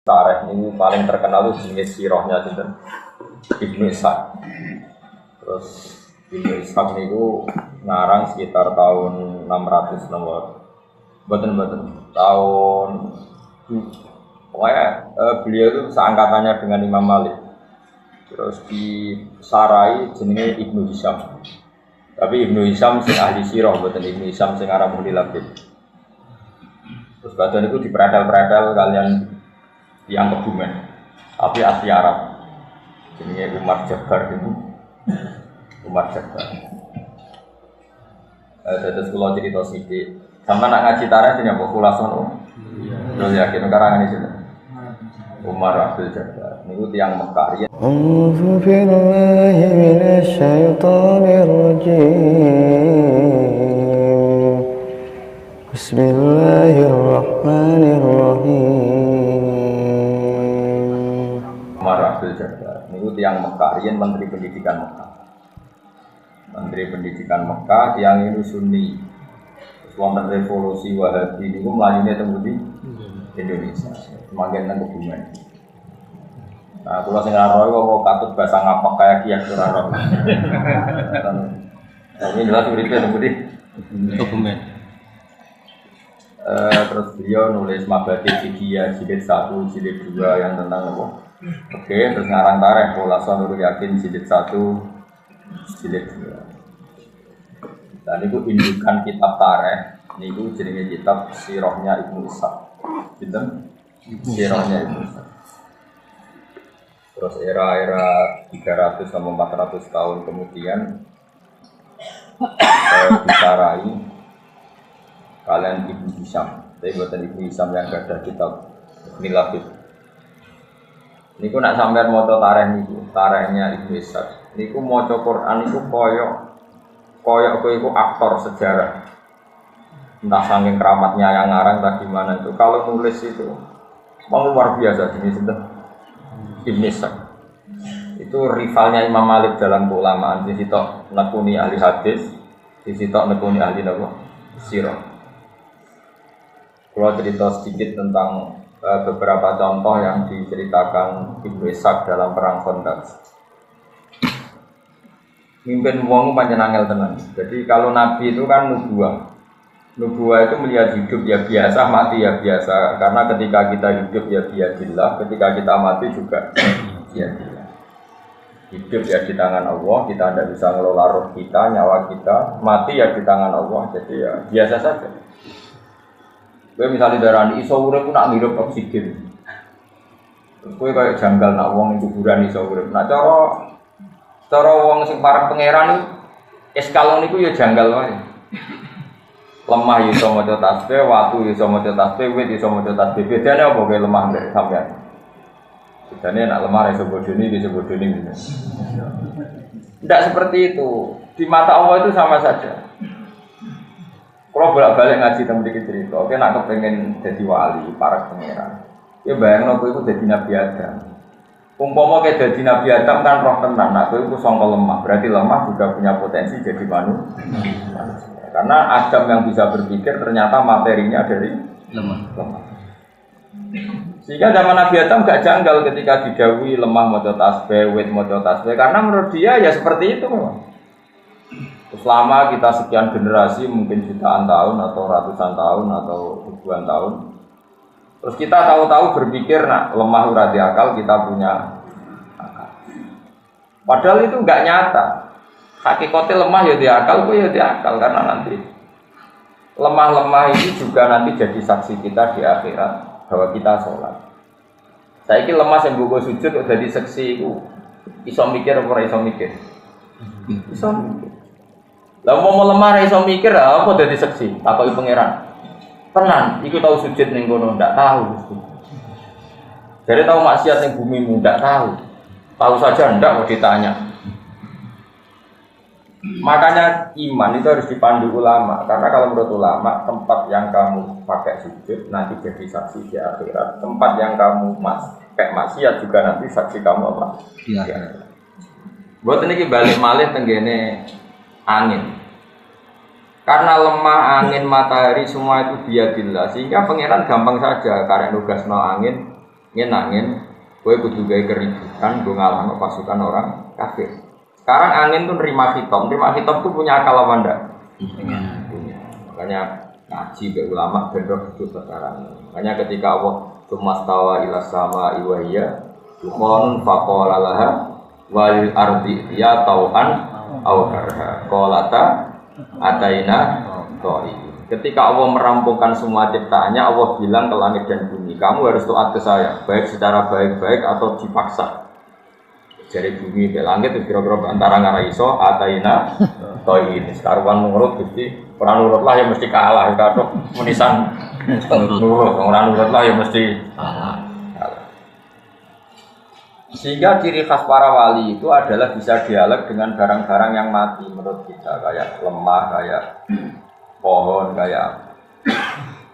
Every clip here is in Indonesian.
Tareh ini paling terkenal itu jenis sirohnya sinten Ibnu Ishaq. Terus Ibnu Ishaq niku ngarang sekitar tahun 600 nomor. Betul tahun pokoknya beliau itu seangkatannya dengan Imam Malik. Terus di Sarai jenenge Ibnu Hisham. Tapi Ibnu Hisham sing ahli sirah, betul Ibnu Hisham sing arah muli labib. Terus badan itu diperadal-peradal kalian yang Kebumen, tapi asli Arab. Jenenge Umar Jabbar itu. Umar Jabbar. Terus kalau cerita sedikit, sama nak ngaji tarikh ini apa kulason? Terus yakin karangan ini Umar Abdul Jabbar. Ini tiang Mekah. A'udzu billahi minasy syaithanir rajim. Bismillahirrahmanirrahim. Umar Abdul Jabbar. Ini tiang Mekah. Rian Menteri Pendidikan Mekah. Menteri Pendidikan Mekah tiang ini Sunni. Wonten revolusi Wahabi niku mlayune teng pundi? Indonesia. Semakin nang Kebumen. Nah, kula sing ora roh kok katut bahasa ngapak kayak kiyak ora roh. Ini jelas uripe teng pundi? Kebumen. Terus beliau nulis Mabadi Fikih jilid 1, jilid 2 yang tentang apa? Oke, terus ngarang tarikh Khulasan Nurul Yakin jilid 1, jilid 2. Dan itu indukan kitab tarikh, niku jenenge kitab Sirahnya Ibnu Ishaq. Pinten? Sirahnya Ibnu Ishaq. Terus era-era 300 sampai 400 tahun kemudian disarai kalian Ibnu Hisham. Tapi buatan Ibnu Hisham yang ada kitab Nilabib. Niku nak sampean maca tarikh niku, tarikhnya Ibnu Ishaq. Niku maca Quran niku koyok iku aktor sejarah. Entah saking keramatnya yang ngarang tadi gimana itu. Kalau nulis itu luar biasa jenis itu. Ibnu Ishaq. Itu rivalnya Imam Malik dalam keulamaan. Di situ nekuni ahli hadis, di situ nekuni ahli sirah. Kalau cerita sedikit tentang beberapa contoh yang diceritakan Ibnu Ishaq dalam perang Khandaq. Mimpin wong pancen angel tenan. Jadi kalau nabi itu kan nubuah. Nubuah itu melihat hidup ya biasa, mati ya biasa. Karena ketika kita hidup ya biadillah, ketika kita mati juga biadillah. Hidup ya di tangan Allah, kita tidak bisa ngelola roh kita, nyawa kita. Mati ya di tangan Allah, jadi ya biasa saja. Kowe misalnya darani iso urip ku nak ngirup oksigen. Terus kowe kaya janggal nak wong ning kuburan iso urip. Nak cara wong sing parek pangeran eskalon niku ya janggal wae. Lemah ya iso maca tasbih, watu ya iso maca tasbih, wit iso maca tasbih. Bedane apa kowe lemah mbek sampean? Bedane nak lemah iso bodoni iso bodoni gitu. Tidak seperti itu. Di mata Allah itu sama saja. Kalau bolak-balik ngaji tentang dikit cerita, oke nak kepengen jadi wali, para pangeran. Ya bayang aku itu jadi Nabi Adam. Umpama kayak jadi Nabi Adam kan roh tenan, aku itu songkol lemah. Berarti lemah juga punya potensi jadi manusia. Karena Adam yang bisa berpikir ternyata materinya dari lemah. Sehingga zaman Nabi Adam gak janggal ketika didhawuhi lemah maca tasbih, wit maca tasbih. Karena menurut dia ya seperti itu memang. Selama kita sekian generasi, mungkin jutaan tahun atau ratusan tahun atau ribuan tahun, terus kita tahu-tahu berpikir, nak lemah urati akal, kita punya akal. Padahal itu nggak nyata. Hakikatnya lemah ya di akal, kok ya di akal, karena nanti lemah-lemah ini juga nanti jadi saksi kita di akhirat bahwa kita sholat. Saya kira lemah yang gue sujud udah jadi saksi itu, iso mikir apa iso mikir? Iso mikir. Lah mau lemah iso mikir apa dadi seksi? Takoki pangeran. Tenan, iku tahu sujud ning kono ndak tahu. Jadi tahu maksiat ning bumi ndak tahu. Tahu saja ndak mau ditanya. Makanya iman itu harus dipandu ulama. Karena kalau menurut ulama, tempat yang kamu pakai sujud nanti jadi saksi di akhirat. Tempat yang kamu pakai maksiat juga nanti saksi kamu apa? Iya. Buat ini balik malih tenggene angin. Karena lemah angin, matahari semua itu biadillah, sehingga pangeran gampang saja karek nugasno angin angin, kowe kudu gawe keributan, go ngalahno pasukan orang kafir. Sekarang angin tuh nerima khitab tuh punya akal apa ndak? Punya. Makanya ngaji ke ulama bener itu sekarang. Makanya ketika Allah tumastawa ila sama iwaiya dukhon faqala laha wal ardi ya tau'an aw karha qalata ataina ta'i. Ketika Allah merampungkan semua ciptaannya, Allah bilang ke langit dan bumi, kamu harus taat ke saya, baik secara baik-baik atau dipaksa. Jadi bumi ke langit itu kira-kira antara ngaraiso ataina ta'i. Sekaruan nurut Gusti, ora nurut lah ya mesti kalah karo menisan nurut, ora nurut lah ya mesti kalah. Sehingga ciri khas para wali itu adalah bisa dialog dengan barang-barang yang mati menurut kita, kayak lemah, kayak pohon, kayak.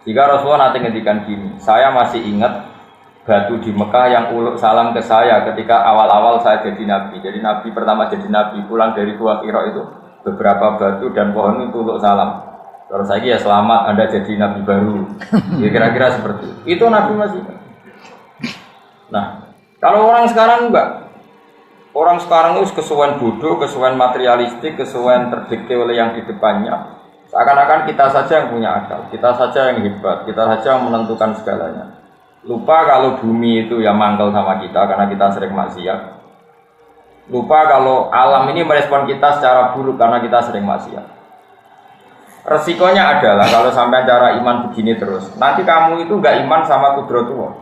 Jika Rasulullah nanti ngedikan gini, saya masih ingat batu di Mekah yang uluk salam ke saya ketika awal-awal saya jadi nabi. Jadi nabi pertama jadi nabi pulang dari Gua Hira itu beberapa batu dan pohon itu uluk salam. Terus lagi ya selamat Anda jadi nabi baru. Ya kira-kira seperti itu nabi masih. Nah. Kalau orang sekarang enggak, orang sekarang itu kesuwen bodoh, kesuwen materialistik, kesuwen terdikte oleh yang di depannya. Seakan-akan kita saja yang punya akal, kita saja yang hebat, kita saja yang menentukan segalanya. Lupa kalau bumi itu yang mangkel sama kita karena kita sering maksiat. Lupa kalau alam ini merespon kita secara buruk karena kita sering maksiat. Resikonya adalah kalau sampai cara iman begini terus, nanti kamu itu enggak iman sama kudratullah.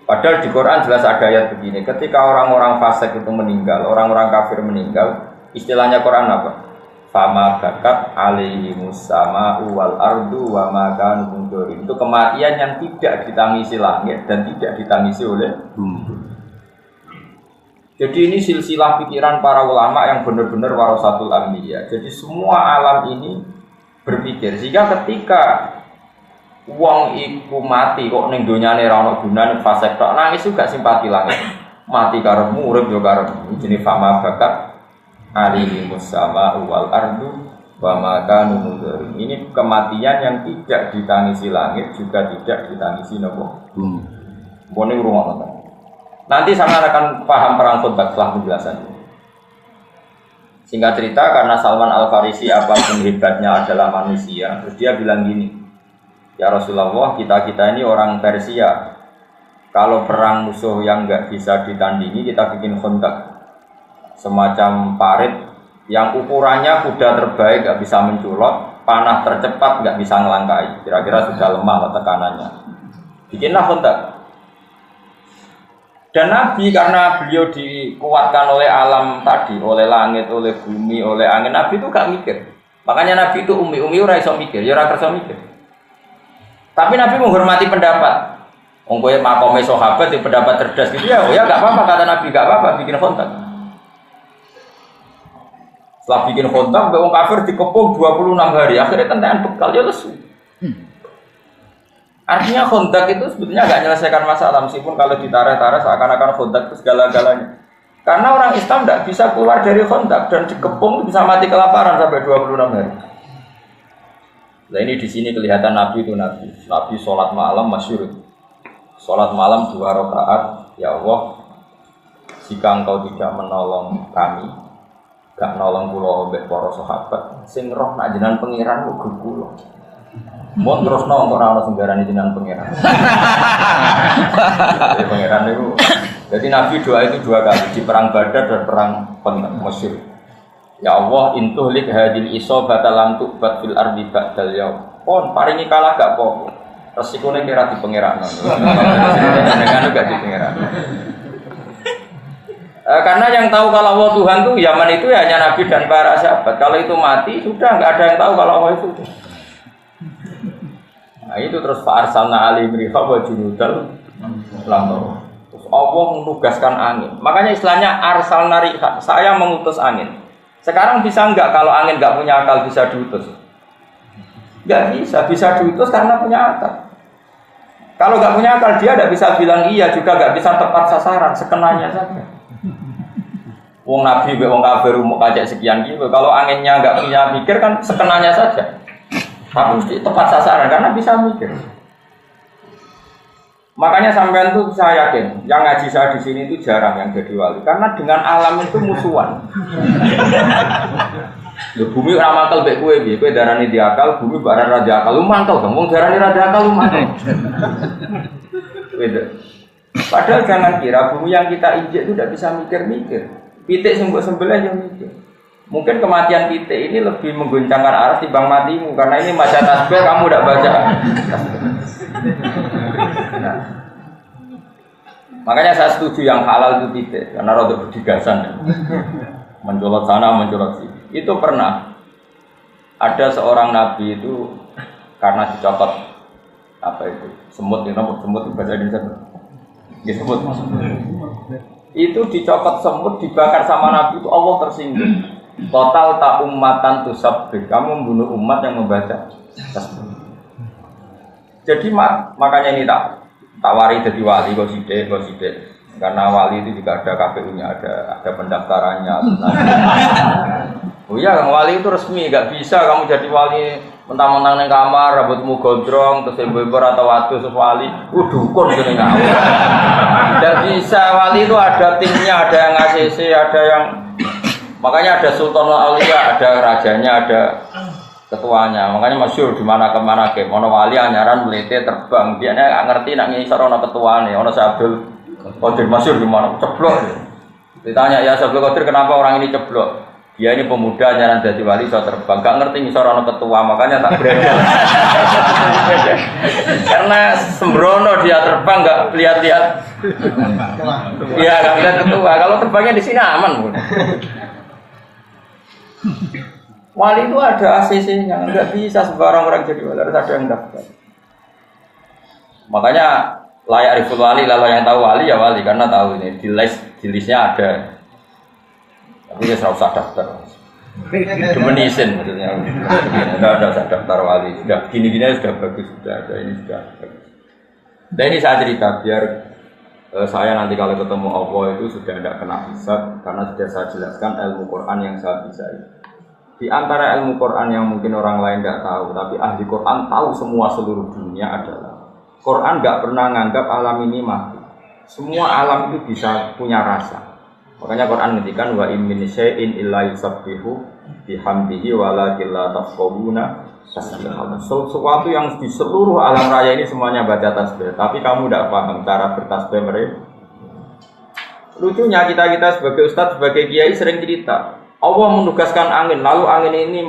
Padahal di Quran jelas ada ayat begini, ketika orang-orang fasik itu meninggal, orang-orang kafir meninggal, istilahnya Quran apa? Fama bakat alaihimus sama'u wal ardu wa ma kanu mundzirin. Itu kematian yang tidak ditangisi langit dan tidak ditangisi oleh bumi. Jadi ini silsilah pikiran para ulama yang benar-benar warasatul anbiya. Jadi semua alam ini berpikir, sehingga ketika wong iku mati kok ning donyane ra ono gunane fasik tok nangis juga simpati langit. Mati karepmu urip yo karepmu jenenge fama bakat alihi musama wal ardu wa ma kanu mundzirin. Ini kematian yang tidak ditangisi langit juga tidak ditangisi nopo bumi. Mbone urung. Nanti sama akan paham perang Khotbah setelah penjelasannya. Singkat cerita karena Salman Al-Farisi apapun hebatnya adalah manusia, terus dia bilang gini, ya Rasulullah, kita ini orang Persia. Kalau perang musuh yang nggak bisa ditandingi, kita bikin khandaq, semacam parit yang ukurannya kuda terbaik nggak bisa menculot, panah tercepat nggak bisa ngelangkai. Kira-kira sudah lemah tekanannya. Bikinlah khandaq. Dan Nabi karena beliau dikuatkan oleh alam tadi, oleh langit, oleh bumi, oleh angin, Nabi itu gak mikir. Makanya Nabi itu umi ora iso mikir, ya ora kersa mikir. Tapi Nabi menghormati pendapat. Wong kowe makome sahabat di pendapat cerdas gitu ya, oh ya enggak apa-apa kata Nabi, enggak apa-apa bikin kontak. Setelah bikin kontak, wong kafir dikepung 26 hari, akhirnya tentangan bekal ya lesu. Artinya kontak itu sebetulnya enggak menyelesaikan masalah meskipun kalau ditarik-tarik seakan-akan kontak itu segala-galanya. Karena orang Islam enggak bisa keluar dari kontak dan dikepung bisa mati kelaparan sampai 26 hari. Nah ini di sini kelihatan Nabi itu Nabi sholat malam masyhur. Sholat malam 2 rakaat. Ya Allah, jika engkau tidak menolong kami, gak nolong kula mbek para sahabat, sing roh nak jenengan pangeran kok kula. Mun terusno kok ora ono sing garani jenengan pangeran. Jadi pangeran itu. Jadi Nabi doa itu 2 kali di perang Badar dan perang masyhur. Ya Allah, intuhlik hadil isobata lam tu'bat fil ardi ba'dal yaum. Pon paringi kalah gak apa-apa. Resikone kira di pangeran. Dengan gak di pangeran. Karena yang tahu kalau Allah Tuhan tuh Yaman itu ya hanya Nabi dan para sahabat. Kalau itu mati sudah enggak ada yang tahu kalau Allah itu. Nah itu terus fa'arsalna alaihim riha wa junudal lam. Terus Allah menugaskan angin. Makanya istilahnya arsalna riha, saya mengutus angin. Sekarang bisa enggak kalau angin enggak punya akal bisa diutus? Enggak bisa diutus karena punya akal. Kalau enggak punya akal dia enggak bisa bilang iya, juga enggak bisa tepat sasaran, sekenanya saja. Wong Nabi mbek wong kafir mau kajak sekian gitu. Kalau anginnya enggak punya mikir kan sekenanya saja. Tapi mesti tepat sasaran karena bisa mikir. Makanya sampean tuh saya yakin, yang ngaji saya di sini itu jarang yang jadi wali, karena dengan alam itu musuhan. Ya bumi ora mantel mek kowe piye? Kowe darani diakal, bumi barang ra diakal. Lu mantel dong, wong darani ra diakal lu mantel. Beda. Padahal jangan kira bumi yang kita injek itu tidak bisa mikir-mikir. Pitik sing mbok sembelih yo mikir. Mungkin kematian pitik ini lebih mengguncangkan aras timbang matimu karena ini baca tasbih kamu tidak baca. Nah, makanya saya setuju yang halal itu pitik karena rada berdigasan. Mencolot sana, mencolot sini. Itu pernah ada seorang nabi itu karena dicopot apa itu semut itu bahasa Indonesia ya, semut itu dicopot semut dibakar sama nabi itu Allah tersinggung total tak ummatan tusabbih kamu membunuh umat yang membaca tasbih. Jadi makanya ini tak wari jadi wali kok sidik karena wali itu juga ada KPU-nya ada pendaftarannya. Oh iya, wali itu resmi, gak bisa kamu jadi wali mentang-mentang neng kamar, rambutmu gondrong, terus ibu-ibu atau waktu wali, dukun gitu nggak. Gak bisa, wali itu ada timnya, ada yang ACC, ada yang makanya ada Sultan Aulia, ada rajanya, ada ketuanya. Makanya masyhur di mana kemana ke, mono wali anyaran melete terbang, dia nggak ngerti nak ngisor ono ketuane, ono Abdul Qadir masyhur di mana ceblok. Ditanya ya Abdul Qadir kenapa orang ini ceblok? Dia ini pemuda nyaran jadi wali so terbang, gak ngerti ngisor ono ketua makanya tak berani. Karena sembrono dia terbang gak lihat-lihat. Iya gak lihat ketua. Kalau terbangnya di sini aman pun. Wali itu ada ACC-nya, nggak bisa sembarang orang jadi wali, harus ada yang daftar. Makanya layak riful wali, lalu yang tahu wali ya wali karena tahu ini di listnya ada. Tapi dia serau daftar. Demenisin maksudnya. Tidak ada daftar wali. Sudah gini-gini sudah bagus, sudah ada ini sudah bagus. Dan ini saya cerita biar saya nanti kalau ketemu Allah itu sudah tidak kena hisab karena sudah saya jelaskan ilmu Quran yang saya bisa. Di antara ilmu Quran yang mungkin orang lain tidak tahu, tapi ahli Quran tahu semua seluruh dunia adalah Quran nggak pernah nganggap alam ini mati. Semua alam itu bisa punya rasa. Makanya Quran ngendikan wa in min syai'in illa yusabbihu bihamdihi walakin la tafqahuna tasbihahu. Sesuatu yang di seluruh alam raya ini semuanya baca tasbih, tapi kamu tidak paham cara bertasbih mereka. Lucunya kita sebagai ustadz, sebagai kiai sering cerita, Allah menugaskan angin, lalu angin ini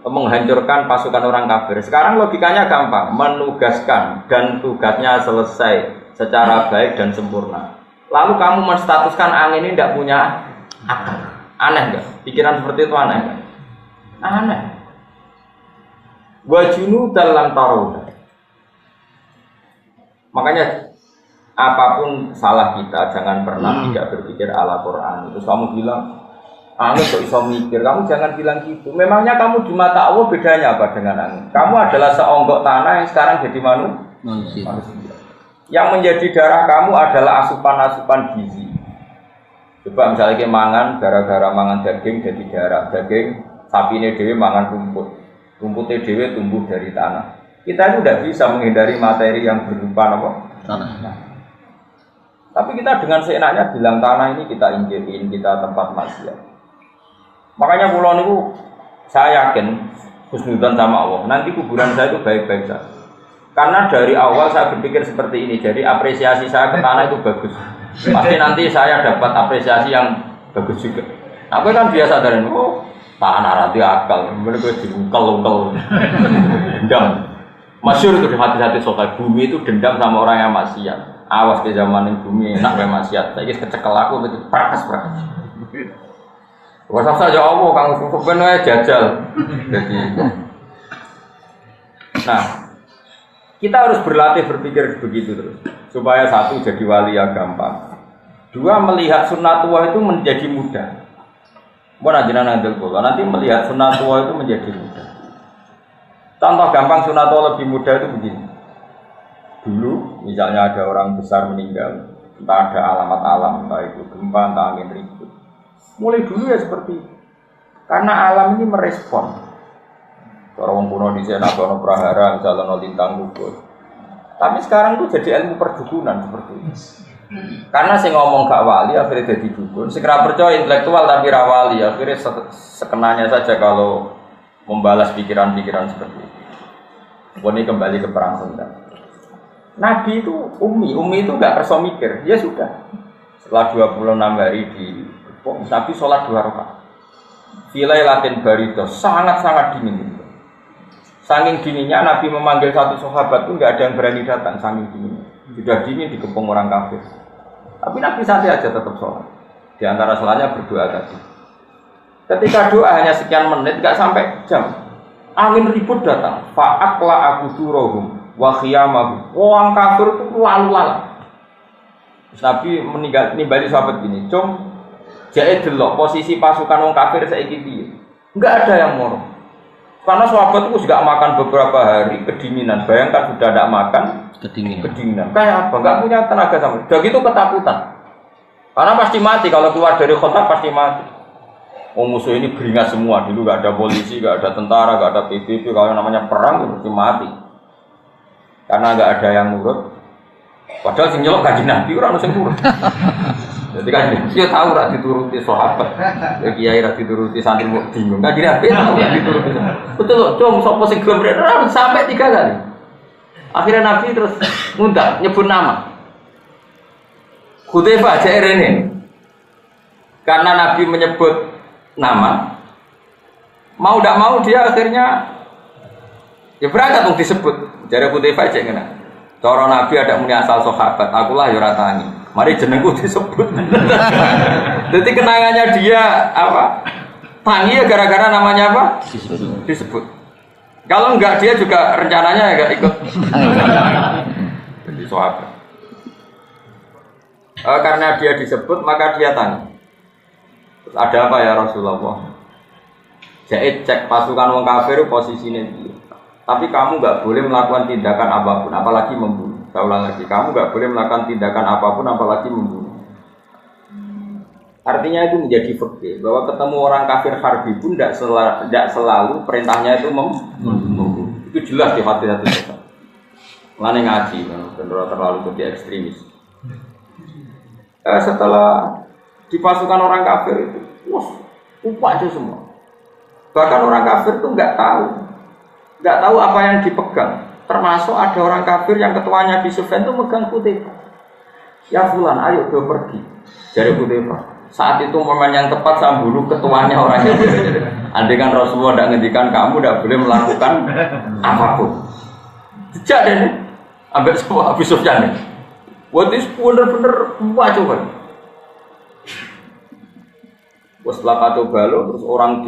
menghancurkan pasukan orang kafir. Sekarang logikanya gampang, menugaskan dan tugasnya selesai secara baik dan sempurna. Lalu kamu menstatuskan angin ini tidak punya akal. Aneh enggak? Pikiran seperti itu aneh enggak? Aneh. Wajunu dalam taruh. Makanya apapun salah kita jangan pernah tidak berpikir ala Quran. Terus kamu bilang, angin kok bisa mikir? Kamu jangan bilang gitu. Memangnya kamu di mata Allah bedanya apa dengan angin? Kamu adalah seonggok tanah yang sekarang jadi manusia. Yang menjadi darah kamu adalah asupan-asupan gizi. Coba misalnya kayak mangan, gara-gara mangan daging jadi darah. Daging sapi ini dewe mangan rumput. Rumputnya dewe tumbuh dari tanah. Kita itu tidak bisa menghindari materi yang berupa apa? Tanah. Nah. Tapi kita dengan seenaknya bilang tanah ini kita injekin, kita tempat maksiat. Makanya pulau itu saya yakin husnudzon sama Allah. Nanti kuburan saya itu baik-baik saja. Karena dari awal saya berpikir seperti ini, jadi apresiasi saya ke tanah itu bagus. Pasti nanti saya dapat apresiasi yang bagus juga. Aku kan biasa dari tanah rati akal, mereka diungkel-ungkel, dendam. Masyhur itu di hati-hati sokai bumi itu dendam sama orang yang maksiat. Awas ke zaman ini bumi enak kayak maksiat. Saya kecekel aku begitu prakas. Wasa saja Allah kang sebenarnya jajal. Jadi, nah. Kita harus berlatih berpikir begitu terus supaya satu jadi wali yang gampang, dua melihat sunnatullah itu menjadi mudah. Nanti melihat sunnatullah itu menjadi mudah. Contoh gampang sunnatullah lebih mudah itu begini. Dulu misalnya ada orang besar meninggal, entah ada alamat alam, entah itu gempa, entah angin ribut. Mulai dulu ya seperti itu. Karena alam ini merespon. Orang kuno di sana, orang prahara, misalnya lintang gugur. Tapi sekarang tuh jadi ilmu perdukunan seperti ini. Karena saya ngomong gak wali akhirnya jadi dukun. Segera percaya intelektual tapi rawali akhirnya sekenanya saja kalau membalas pikiran-pikiran seperti itu. Ini kembali ke perang Sunda. Nabi itu Umi itu gak kerso mikir, ya sudah. Setelah 26 hari Nabi sholat 2 rakaat. Filai latin barido sangat-sangat dingin. Saking dinginnya Nabi memanggil satu sahabat itu nggak ada yang berani datang, saking dinginnya. Sudah dingin dikepung orang kafir. Tapi Nabi santai aja tetap sholat. Di antara sholatnya berdoa tadi. Ketika doa hanya sekian menit, nggak sampai jam. Angin ribut datang. Fa'akla abudurohum wa khiyamahum. Orang kafir itu lalu-lalang. Nabi nimbali sahabat gini, "Cung, jae delok posisi pasukan orang kafir saiki piye?" Enggak ada yang moro. Karena sahabat itu juga makan beberapa hari kedinginan. Bayangkan sudah tidak makan kedinginan. Kayak apa? Enggak punya tenaga sama. Udah gitu ketakutan. Karena pasti mati kalau keluar dari kota pasti mati. Oh, musuh ini beringas semua. Dulu enggak ada polisi, enggak ada tentara, enggak ada PBB. Kalau namanya perang pasti mati. Karena enggak ada yang nurut. Padahal sing nyelok Kanjeng Nabi ora ono sing nurut. Jadi kan dia tahu rak dituruti sahabat. Ya kiai rak dituruti santri kok bingung. Kanjeng Nabi tahu rak dituruti. Betul loh, cung sapa sing gelem rene sampai 3 kali. Akhirnya Nabi terus ngundang nyebut nama. Hudzaifah aja rene. Karena Nabi menyebut nama, mau tidak mau dia akhirnya ya berangkat untuk disebut. Jare Hudzaifah aja ngene. Cara Nabi ada muni asal sahabat, akulah ya ora tangi. Mari jenengku disebut. Jadi kenangannya dia apa? Tangi ya gara-gara namanya apa? Disebut. Kalau enggak dia juga rencananya enggak ikut. Jadi sahabat. Karena dia disebut maka dia tanya. Terus ada apa ya Rasulullah? Jadi cek pasukan wong kafir posisinya dia. Tapi kamu nggak boleh melakukan tindakan apapun, apalagi membunuh. Saya ulang lagi, kamu nggak boleh melakukan tindakan apapun, apalagi membunuh. Artinya itu menjadi fikih bahwa ketemu orang kafir harbi pun tidak selalu perintahnya itu membunuh. Itu jelas di hati kita. Mulane ngaji, benar terlalu jadi ekstremis. Setelah di pasukan orang kafir itu, upah itu semua. Bahkan orang kafir itu nggak tahu apa yang dipegang. Termasuk ada orang kafir yang ketuanya di Sufyan itu megang Hudzaifah. Ya fulan, ayo do pergi. Jadi Hudzaifah. Saat itu momen yang tepat saya bunuh ketuanya orang itu. Andai kan Rasulullah tidak ngendikan kamu tidak boleh melakukan apapun. Sejak deh, ambil semua Abu Sufyan. Buat itu bener-bener coba. Setelah kata balo, terus orang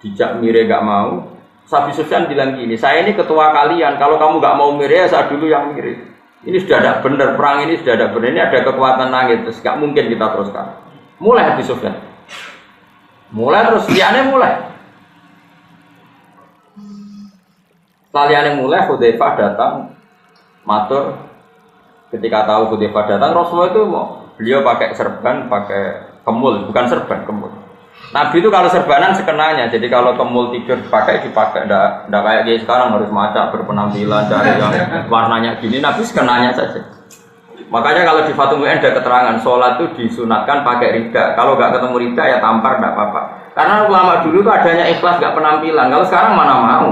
dijak mire gak mau. Abu Sufyan bilang gini, saya ini ketua kalian, kalau kamu gak mau mire, saya dulu yang mire. Ini sudah ada benar, perang ini sudah ada benar, ini ada kekuatan langit, terus gak mungkin kita teruskan. Mulai Abu Sufyan. Mulai terus, liane mulai. Setelah liane mulai, Hudzaifah datang, matur. Ketika tahu Hudzaifah datang, Rasulullah itu beliau pakai serban, pakai kemul, bukan serban, kemul. Nabi itu kalau serbanan sekenanya, jadi kalau kemul tidur dipakai, enggak kayak dia sekarang harus maca berpenampilan cari yang warnanya gini. Nabi sekenanya saja. Makanya kalau di Fathul Mu'in ada keterangan sholat itu disunatkan pakai rida. Kalau nggak ketemu rida ya tampar, enggak apa-apa. Karena ulama dulu itu adanya ikhlas nggak penampilan. Kalau sekarang mana mau?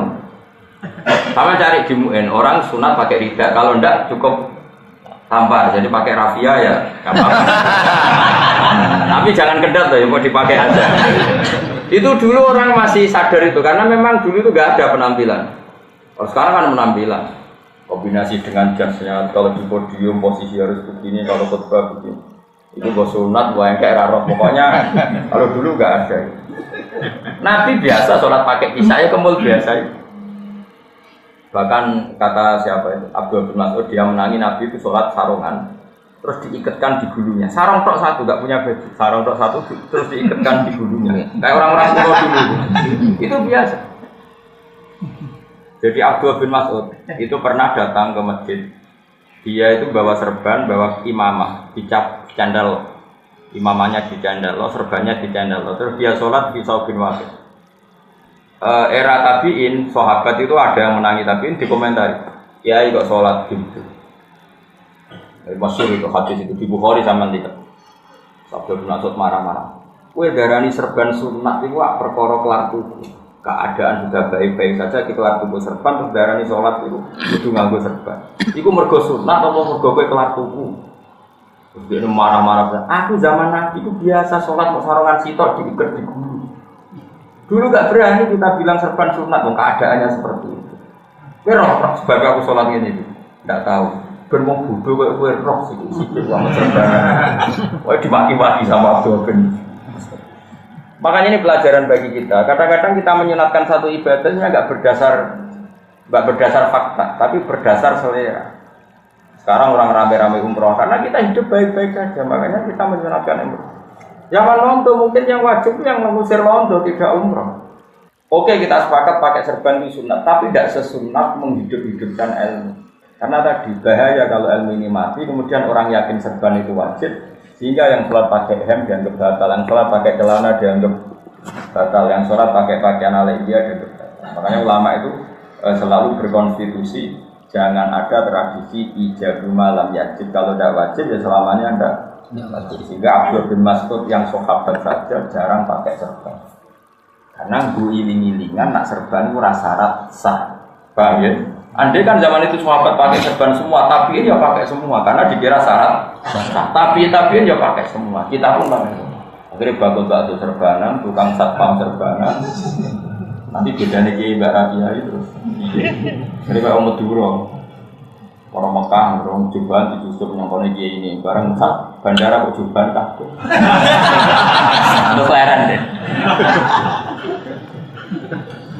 Sama cari di Mu'in orang sunat pakai rida. Kalau enggak cukup tampar, jadi pakai rafia ya nggak apa-apa. Tapi jangan kedap ya, mau dipakai aja. Itu dulu orang masih sadar itu, karena memang dulu itu nggak ada penampilan. Kalau sekarang kan penampilan, kombinasi dengan jasnya, kalau di podium posisi harus begini, kalau khutbah begini. Itu bos sunat, yang kayak raro. Pokoknya kalau dulu nggak ada. Nabi biasa sholat pakai kisah, kemul biasa. Bahkan kata siapa itu, Abdul bin Mas'ud, dia menangi Nabi itu sholat sarungan. Terus diikatkan di gulunya. Sarung tok satu, enggak punya baju. Sarung tok satu terus diikatkan di gulunya. Kayak orang-orang kuno dulu. Itu biasa. Jadi Abdul bin Mas'ud itu pernah datang ke masjid. Dia itu bawa serban, bawa imamah, dicap candal. Imamahnya di candal, serbannya di candal. Terus dia sholat di Saubin Waqid. Era tabiin, sahabat itu ada yang menangi tabiin dikomentari. Kiai kok sholat gitu. Masyhur itu hadis itu di Bukhari sama lihat. Sabda Ibnu Mas'ud marah-marah. Kowe darani serban sunat iku perkara kelar tubuh. Keadaan sudah baik-baik saja kita kelar tubuh serban terus darani salat itu kudu nganggo serban. Iku mergo sunat apa mergo kowe kelar tubuh? Terus dia marah-marah. Aku zaman Nabi itu biasa sholat mau sarongan sitor diikat di gulu. Dulu gak berani kita bilang serban sunat, keadaannya seperti itu. Kowe roh sebab aku sholat ini, nggak tahu. Bermong bodoh kowe roh sih sama serban. Kowe dimaki-maki sama Abdul bin. Makanya ini pelajaran bagi kita. Kadang-kadang kita menyunatkan satu ibadahnya nggak berdasar fakta, tapi berdasar selera. Sekarang orang rame-rame umroh karena kita hidup baik-baik saja, makanya kita menyunatkan umroh. Yang londo mungkin yang wajib yang mengusir londo tidak umroh. Oke, kita sepakat pakai serban itu sunat, tapi tidak sesunat menghidup-hidupkan ilmu. Karena tadi bahaya kalau ilmu ini mati, kemudian orang yakin serban itu wajib, sehingga yang sholat pakai hem dianggap batal, yang sholat pakai celana dianggap batal, yang sholat pakai pakaian ala India dianggap batal. Makanya ulama itu selalu berkonstitusi, jangan ada tradisi ijab malam yajib, kalau tidak wajib ya selamanya tidak wajib. Sehingga Abdul bin Mas'ud yang sahabat saja jarang pakai serban. Karena gue iling-ilingan nak serban itu rasa sah. Paham ya? Andai kan zaman itu sahabat pakai serban semua, tapi ya pakai semua karena dikira syarat. Tapi ya pakai semua. Kita pun pakai semua. Akhirnya bakul-bakul serbanan, tukang satpam serbanan. Nanti bedanya kiai Mbak Rabia itu. Jadi kayak Om Madura, orang Mekah, orang Juban dijustup nyongkone kiai ini. Barang bandara kok Juban kabeh. Itu kelaran deh.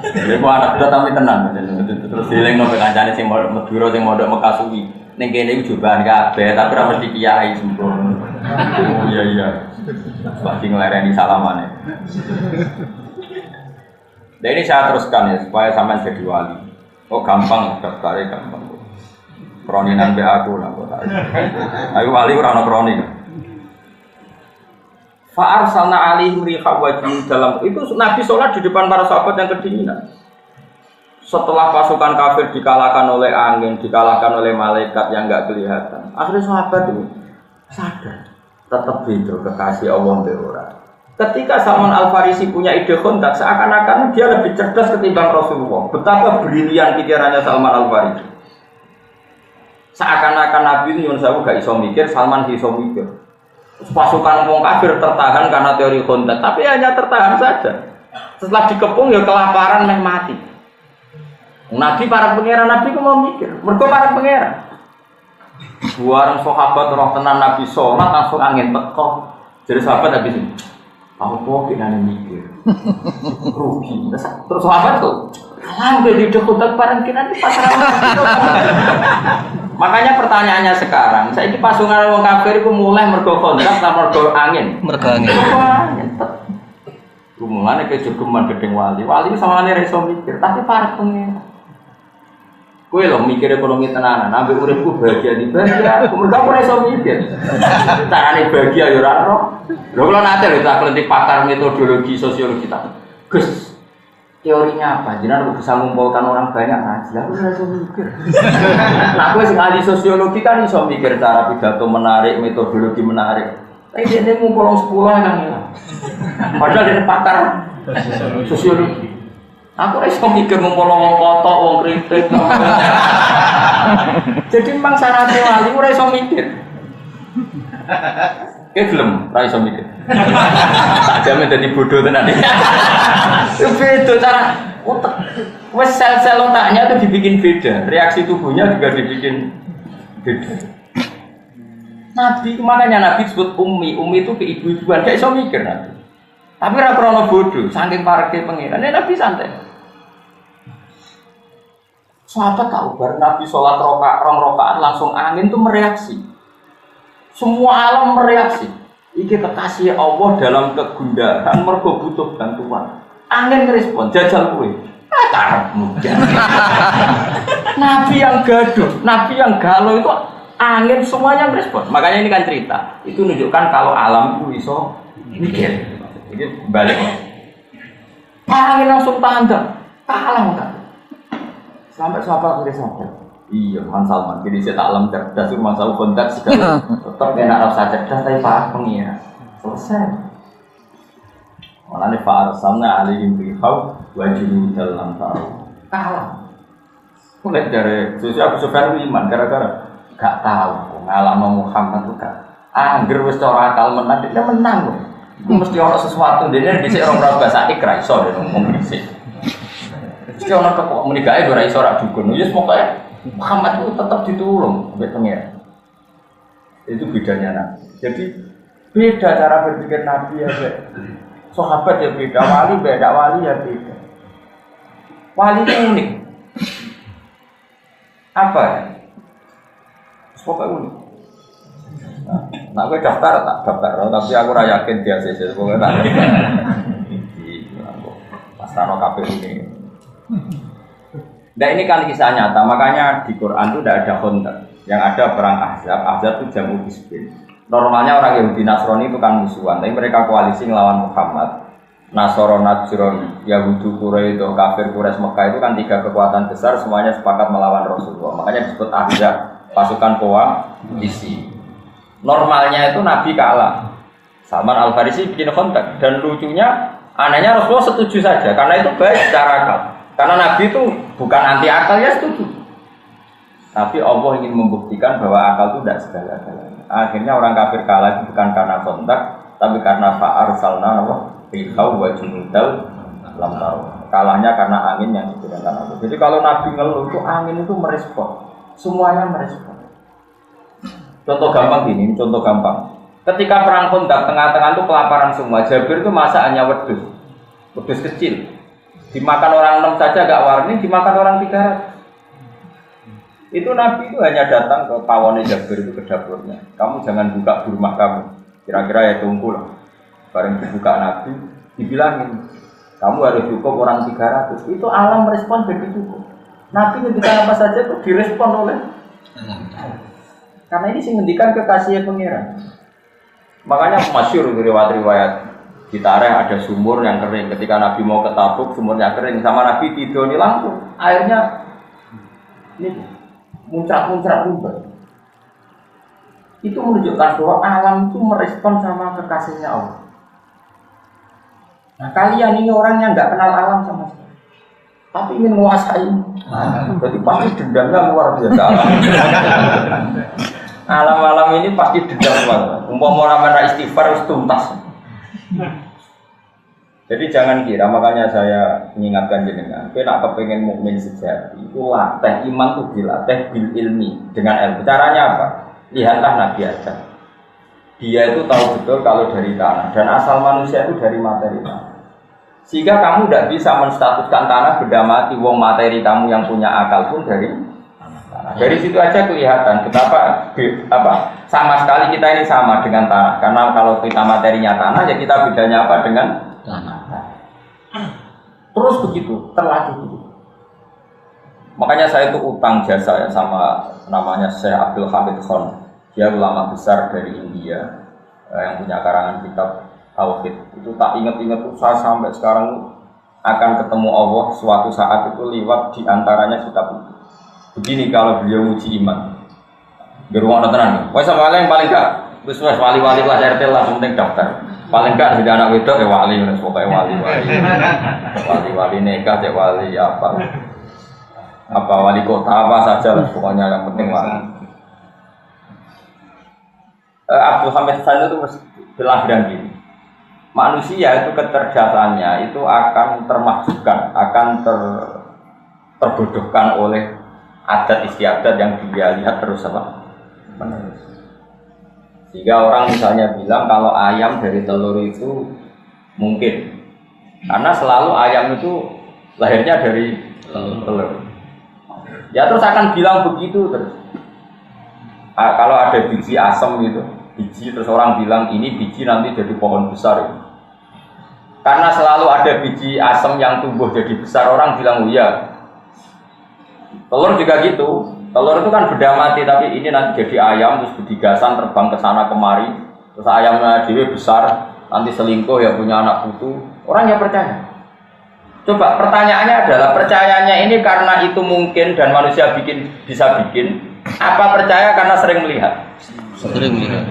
Jadi mau anak udah tapi tenang, terus dileng nopo kancane sing Madura sing mondok Mekah suwi. Ning kene iku Juban kabeh, tapi ora mesti kiai sempurna. Oh iya. Pasti ngelereni salamane. Nah ini saya teruskan ya supaya sampai jadi wali. Oh gampang, daftarnya gampang. Kroninan be aku lah. Ayo wali orang kroni. Fa'arsalna alaihim riha wajin dalam itu Nabi sholat di depan para sahabat yang kedinginan. Setelah pasukan kafir dikalahkan oleh angin, dikalahkan oleh malaikat yang enggak kelihatan. Akhirnya sahabat itu sadar, tetap beda kekasih Allah be orang. Ketika Salman Al-Farisi punya ide kontak, seakan-akan dia lebih cerdas ketimbang Rasulullah. Betapa brilian pikirannya Salman Al-Farisi. Seakan-akan Nabi itu Yunus Abu gak iso mikir, Salman iso mikir. Pasukan wong kafir tertahan karena teori kontak, tapi hanya tertahan saja. Setelah dikepung ya kelaparan meh mati. Nabi para pangeran Nabi ku mau mikir, mergo para pangeran. Buareng sahabat roh tenan Nabi sholat langsung angin teko. Jadi sahabat habis ini. Apa kita mikir rugi terus sahabat tuh hampir di dekat barang kita di pasar. Makanya pertanyaannya sekarang saya ini pasungan orang kafir itu mulai mergo kontrak atau mergo angin hubungannya ke jogeman gedeng wali itu sama ini reso mikir tapi para pengen gue loh mikir ekonomi tenanan, ambil uripku bahagia di bahagia, kemudian aku reso mikir caranya bahagia ya raro lo kalau nanti lo tak kelentik pakar metodologi sosiologi tak Gus, teorinya apa? Jadi aku bisa mengumpulkan orang banyak ngaji, aku reso mikir nah aku ahli sosiologi kan bisa mikir cara pidato menarik, metodologi menarik tapi dia ngumpul 10 kan ya padahal dia pakar sosiologi aku iso mikir ngumpul wong kotok, wong kritik. Jadi memang syaratnya wali ora iso mikir. Gelem, ora iso mikir. Sajane dadi bodoh tenan. Beda cara otak. Wes sel-sel otaknya itu dibikin beda, reaksi tubuhnya juga dibikin beda. Nabi makanya Nabi disebut ummi itu keibu-ibuan, gak iso mikir Nabi. Tapi ora krono bodoh, saking pareke pengiran, Nabi santai. Sahabat tahu, baru Nabi sholat rakaat langsung angin itu mereaksi. Semua alam mereaksi. Iki kekasih Allah dalam kegundahan, mergo butuh bantuan. Angin merespon, jajal kue. Karepmu. Nabi yang gaduh, Nabi yang galau itu angin semuanya merespon. Makanya ini kan cerita. Itu menunjukkan kalau alam itu iso mikir. Ini balik. Angin langsung tanda, kalah enggak? Sampai sahabat boleh sadar. Iya, Man Salman. Jadi saya tak alam cerdas itu masalah kontak segala. Tetap enak rasa cerdas tapi paham pengira. Selesai. Malah nih Pak Arsamna alihim bihau wajib dalam tahu. Kalah. Mulai dari sosial Sufyan iman gara-gara gak tahu ngalama Muhammad itu gak. Angger wis cara akal menang dia menang. Mesti ono sesuatu dene dhisik orang bahasa ikra iso dene ngomong dhisik. Mesti ono kok muni gawe ora iso ora dukun. Ya pokoke Muhammad itu tetap ditulung sampai pengen. Itu bedanya Nabi. Jadi beda cara berpikir Nabi ya, sahabat ya beda, wali beda, wali ya beda. Wali itu unik. Apa ya? Pokoknya unik. Nah, gue daftar tak daftar, tapi aku rasa yakin dia sih. Pokoknya tak daftar. Pas Rano KPU ini. Nah ini kan kisah nyata, makanya di Quran itu tidak ada kontak. Yang ada perang Ahzab, Ahzab itu jamu Hizbin. Normalnya orang Yahudi Nasrani itu kan musuhan, tapi mereka koalisi melawan Muhammad. Nasoro, Najron, Yahudi Quraisy, kafir Quraisy Mekah itu kan 3 kekuatan besar, semuanya sepakat melawan Rasulullah. Makanya disebut Ahzab, pasukan koalisi. Normalnya itu Nabi kalah. Salman Al-Farisi bikin kontak, dan lucunya, anehnya Rasulullah setuju saja, karena itu baik secara akal. Karena Nabi itu bukan anti akal, ya setuju. Tapi Allah ingin membuktikan bahwa akal itu tidak segala-galanya. Akhirnya orang kafir kalah itu bukan karena kontak, tapi karena fa'arsalna rihau wa junudal lam taru. Kalahnya karena angin yang diberikan Allah. Jadi kalau Nabi ngeluh itu angin itu merespon. Semuanya merespon. Contoh gampang gini, contoh gampang. Ketika perang kontak tengah-tengah itu kelaparan semua. Jabir itu masaknya wedhus. Wedhus kecil. Dimakan orang 6 saja gak warni, dimakan orang 300. Itu Nabi itu hanya datang ke pawone Jabir itu ke dapurnya. Kamu jangan buka di rumah kamu. Kira-kira ya tunggu lah. Bareng dibuka Nabi, dibilangin kamu harus cukup orang 300. Itu alam merespon jadi cukup. Nabi ketika apa saja itu direspon oleh. Karena ini sih ngendikan kekasih pengiran. Makanya masyhur riwayat-riwayat Gitareh ada sumur yang kering. Ketika Nabi mau ke Tabuk, sumurnya kering. Sama Nabi tidur langsung airnya ini muncrat-muncrat rubah. Itu menunjukkan bahwa alam itu merespon sama kekasihnya Allah. Nah kalian ini orang yang nggak kenal alam sama sekali, tapi ingin menguasai. Berarti pasti dendamnya luar biasa. Alam-alam ini pasti dendam luar. Umpama orang istighfar harus tuntas. Jadi jangan kira, makanya saya mengingatkan jenengan, kita kepengen mukmin sejati, itu latih iman itu dilatih bil ilmi dengan ilmu. Caranya apa? Lihatlah Nabi Adam. Dia itu tahu betul kalau dari tanah dan asal manusia itu dari materi tanah. Sehingga kamu tidak bisa menstatuskan tanah benda mati. Wong materi kamu yang punya akal pun dari tanah. Dari situ aja kelihatan betapa sama sekali kita ini sama dengan tanah. Karena kalau kita materinya tanah, ya kita bedanya apa dengan tanah. Terus begitu, terlatih begitu. Makanya saya itu utang jasa ya sama namanya Syekh Abdul Hamid Khan. Dia ulama besar dari India yang punya karangan kitab Tauhid. Itu tak ingat-ingat tuh saya sampai sekarang akan ketemu Allah suatu saat itu lewat di antaranya kitab itu. Begini kalau beliau uji iman. Di ruang tenang. Wah sama yang paling gak wis wali-wali kelas RT lah penting daftar. Paling gak sudah anak wedok ya wali, pokoknya wali-wali. Wali-wali nikah ya wali apa wali kota apa saja lah pokoknya yang penting wali. Abdul Hamid Khan itu bilang gini, manusia itu kecerdasannya itu akan termasukkan, akan terbodohkan oleh adat istiadat yang dia lihat terus menerus. Sehingga orang misalnya bilang kalau ayam dari telur itu mungkin, karena selalu ayam itu lahirnya dari telur. Ya terus akan bilang begitu terus. Kalau ada biji asam gitu, biji terus orang bilang ini biji nanti jadi pohon besar. Ya. Karena selalu ada biji asam yang tumbuh jadi besar, orang bilang oh iya. Telur juga gitu. Telur itu kan benda mati, tapi ini nanti jadi ayam terus digasan terbang ke sana kemari. Terus ayamnya dewe besar, nanti selingkuh ya punya anak putu. Orang ya percaya. Coba pertanyaannya adalah percayanya ini karena itu mungkin dan manusia bisa bikin, apa percaya karena sering melihat? Sering melihat.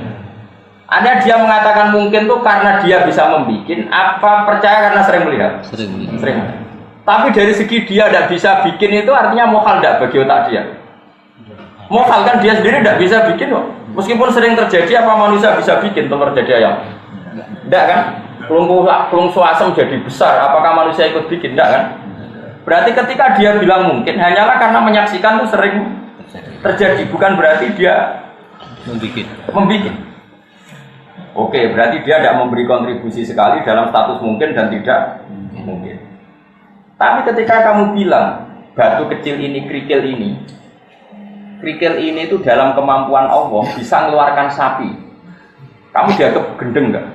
Ada dia mengatakan mungkin tuh karena dia bisa membuat, apa percaya karena sering melihat? Sering melihat. Sering. Tapi dari segi dia tidak bisa bikin itu artinya mokal tidak bagi otak dia. Mokal kan dia sendiri tidak bisa bikin kok. Meskipun sering terjadi, apa manusia bisa bikin telur jadi ayam? Tidak kan? Kelungsu asam jadi besar, apakah manusia ikut bikin? Tidak kan? Berarti ketika dia bilang mungkin, hanyalah karena menyaksikan itu sering terjadi, bukan berarti dia membuat. Oke, berarti dia tidak memberi kontribusi sekali dalam status mungkin dan tidak mungkin. Tapi ketika kamu bilang batu kecil ini, kerikil ini itu dalam kemampuan Allah bisa mengeluarkan sapi, kamu dianggap gendeng nggak?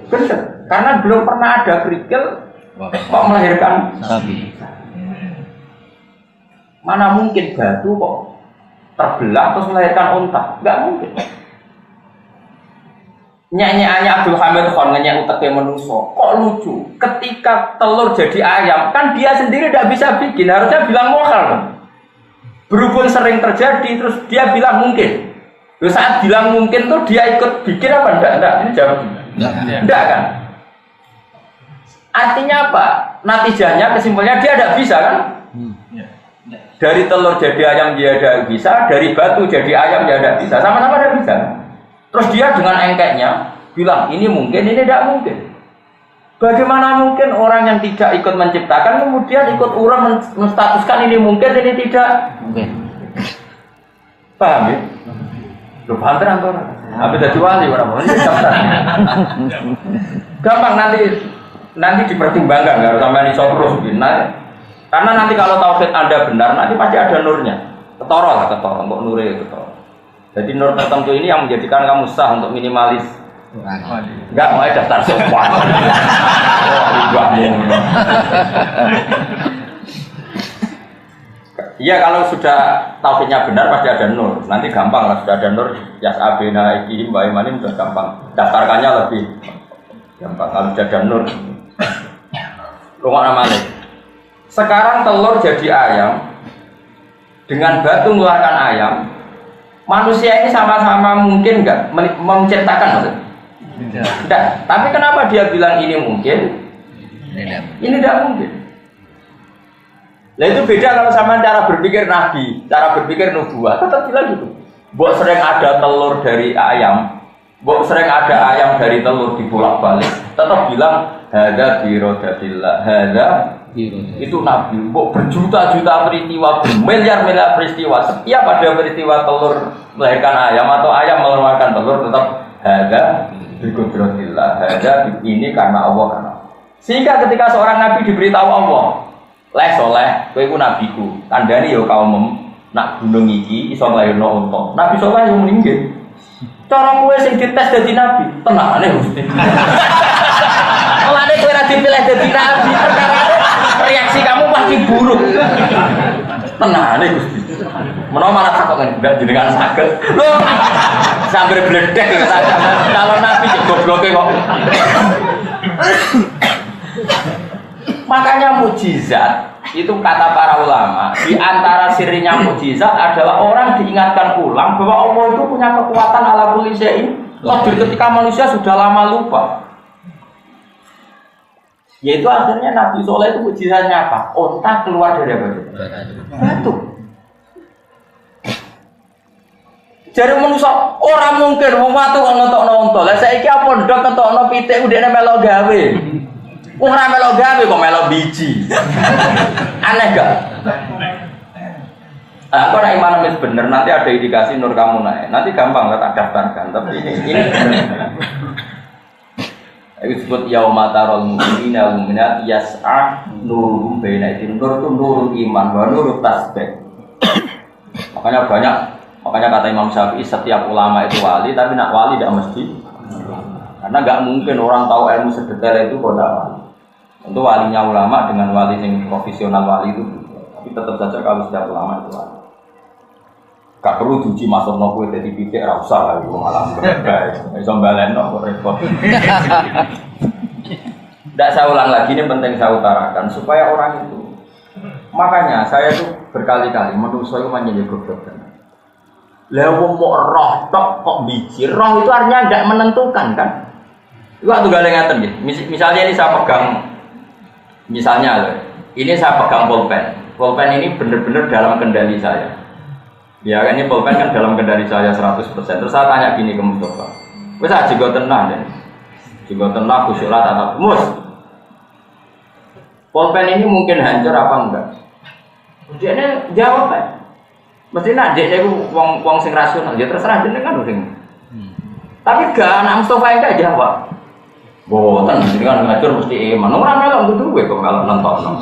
Gendeng, karena belum pernah ada kerikil kok melahirkan sapi. Mana mungkin batu kok terbelah terus melahirkan unta? Nggak mungkin. Nyanyiannya Abdul Hamid Khan nyanyi uteknya menuso, kok lucu. Ketika telur jadi ayam, kan dia sendiri tidak bisa bikin, harusnya bilang mokal. Berhubung sering terjadi, terus dia bilang mungkin. Terus saat bilang mungkin tuh dia ikut bikin apa? Enggak, ini jawab. Enggak kan? Artinya apa? Natijahnya, kesimpulannya dia tidak bisa kan? Dari telur jadi ayam dia tidak bisa, dari batu jadi ayam dia tidak bisa, sama-sama tidak bisa. Terus dia dengan engkeknya bilang ini mungkin, ini tidak mungkin. Bagaimana mungkin orang yang tidak ikut menciptakan kemudian ikut orang menstatuskan ini mungkin, ini tidak mungkin? Paham ya? Lu paham terang tuh? Tapi jadi wali orang-orang ini gampang nanti dipertimbangkan, nggak harus sampai iso terus. Karena nanti kalau tauhid Anda benar, nanti pasti ada nurnya. Ketoro lah, ketoro, untuk nurnya ketoro. Jadi nur tertentu ini yang menjadikan kamu sah untuk minimalis. Enggak mau daftar sopan. Iya, kalau sudah tauhidnya benar pasti ada nur. Nanti gampang lah, sudah ada nur yas'abina ikihim wa imanim sudah gampang. Daftarkannya lebih gampang kalau sudah ada nur. Rumah namanya. Sekarang telur jadi ayam dengan batu mengeluarkan ayam. Manusia ini sama-sama mungkin enggak menciptakan maksudnya? Tidak. Tapi kenapa dia bilang ini mungkin? Ini tidak mungkin. Nah itu beda kalau sama cara berpikir Nabi, cara berpikir nubuah. Tetap bilang gitu. Mbok sering ada telur dari ayam, mbok sering ada ayam dari telur dibolak-balik. Tetap bilang hadza birodatillah, hadza itu Nabi. Mbok berjuta-juta peristiwa, bermiliar-miliar peristiwa. Setiap ada peristiwa telur melahirkan ayam atau ayam mengeluarkan telur, tetap hadza birodatillah, hadza ini karena Allah karena. Sehingga ketika seorang Nabi diberitahu Allah, leh soleh, kowe iku nabiku. Kandhani ya kaum nak gunung iki iso nglairno unta. Nabi soleh yang meninggal. Cara kowe sing dites dadi nabi, tenangane Gusti. Mulane kowe ora dipilih dadi nabi, perkara reaksi kamu pasti buruk. Tenangane Gusti. Menawa malah takok enggak jenengan saged. Lho, sambil bledek ya saged. Kalau nabi gobloke kok. Makanya mukjizat itu kata para ulama, di antara sirinya mukjizat adalah orang diingatkan ulang bahwa Allah itu punya kekuatan ala kulli syai'in qadir ketika manusia sudah lama lupa. Yaitu akhirnya Nabi Soleh itu mukjizatnya apa? Onta keluar dari apa? Batu. Jadi manusia orang mungkin wong watu kok ngetokno onta. Lah saiki apa ndok ngetokno pitik udene melok gawe. Ora melok gawe kok melok biji. Aneh gak? Aku nek iman wis bener nanti ada indikasi nur kamu naik. Nanti gampang lah tak daftarkan. Tapi ini disebut yaumatarul mu'minina wal mu'minat yas'a nuruhum baina aydihim. Nur itu nurul iman wa nurut tasbih. Makanya kata Imam Syafi'i setiap ulama itu wali, tapi nak wali tidak mesti. Karena nggak mungkin orang tahu ilmu sedetail itu kok tidak wali. Untuk walinya ulama dengan wali yang profesional wali itu, tapi tetap saja kalau setiap ulama itu wali. Gak perlu diuji masuk nopo jadi pikir rasa lagi malam guys. Iso baleno kok repot. Tidak saya ulang lagi, ini penting saya utarakan supaya orang itu. Makanya saya tuh berkali-kali manusia itu menjadi goblok. Lah wong mau roh tok kok biji. Roh itu artinya tidak menentukan kan? Itu waktu gale ngaten nggih. Misalnya ini saya pegang ini saya pegang pulpen. Pulpen ini benar-benar dalam kendali saya. Ya kan ini pulpen kan dalam kendali saya 100%. Terus saya tanya gini ke Mustafa. Wis aja go tenang deh. Juga tenang khusyuklah tatap mus. Pulpen ini mungkin hancur apa enggak? Dia jawab kan. Mesti nak dia itu wong sing rasional. Ya terserah jenengan sing. Tapi gak anak Mustafa enggak jawab. Boten mesti kan ngajur mesti iman. Ora melok duwe kok kalau nonton.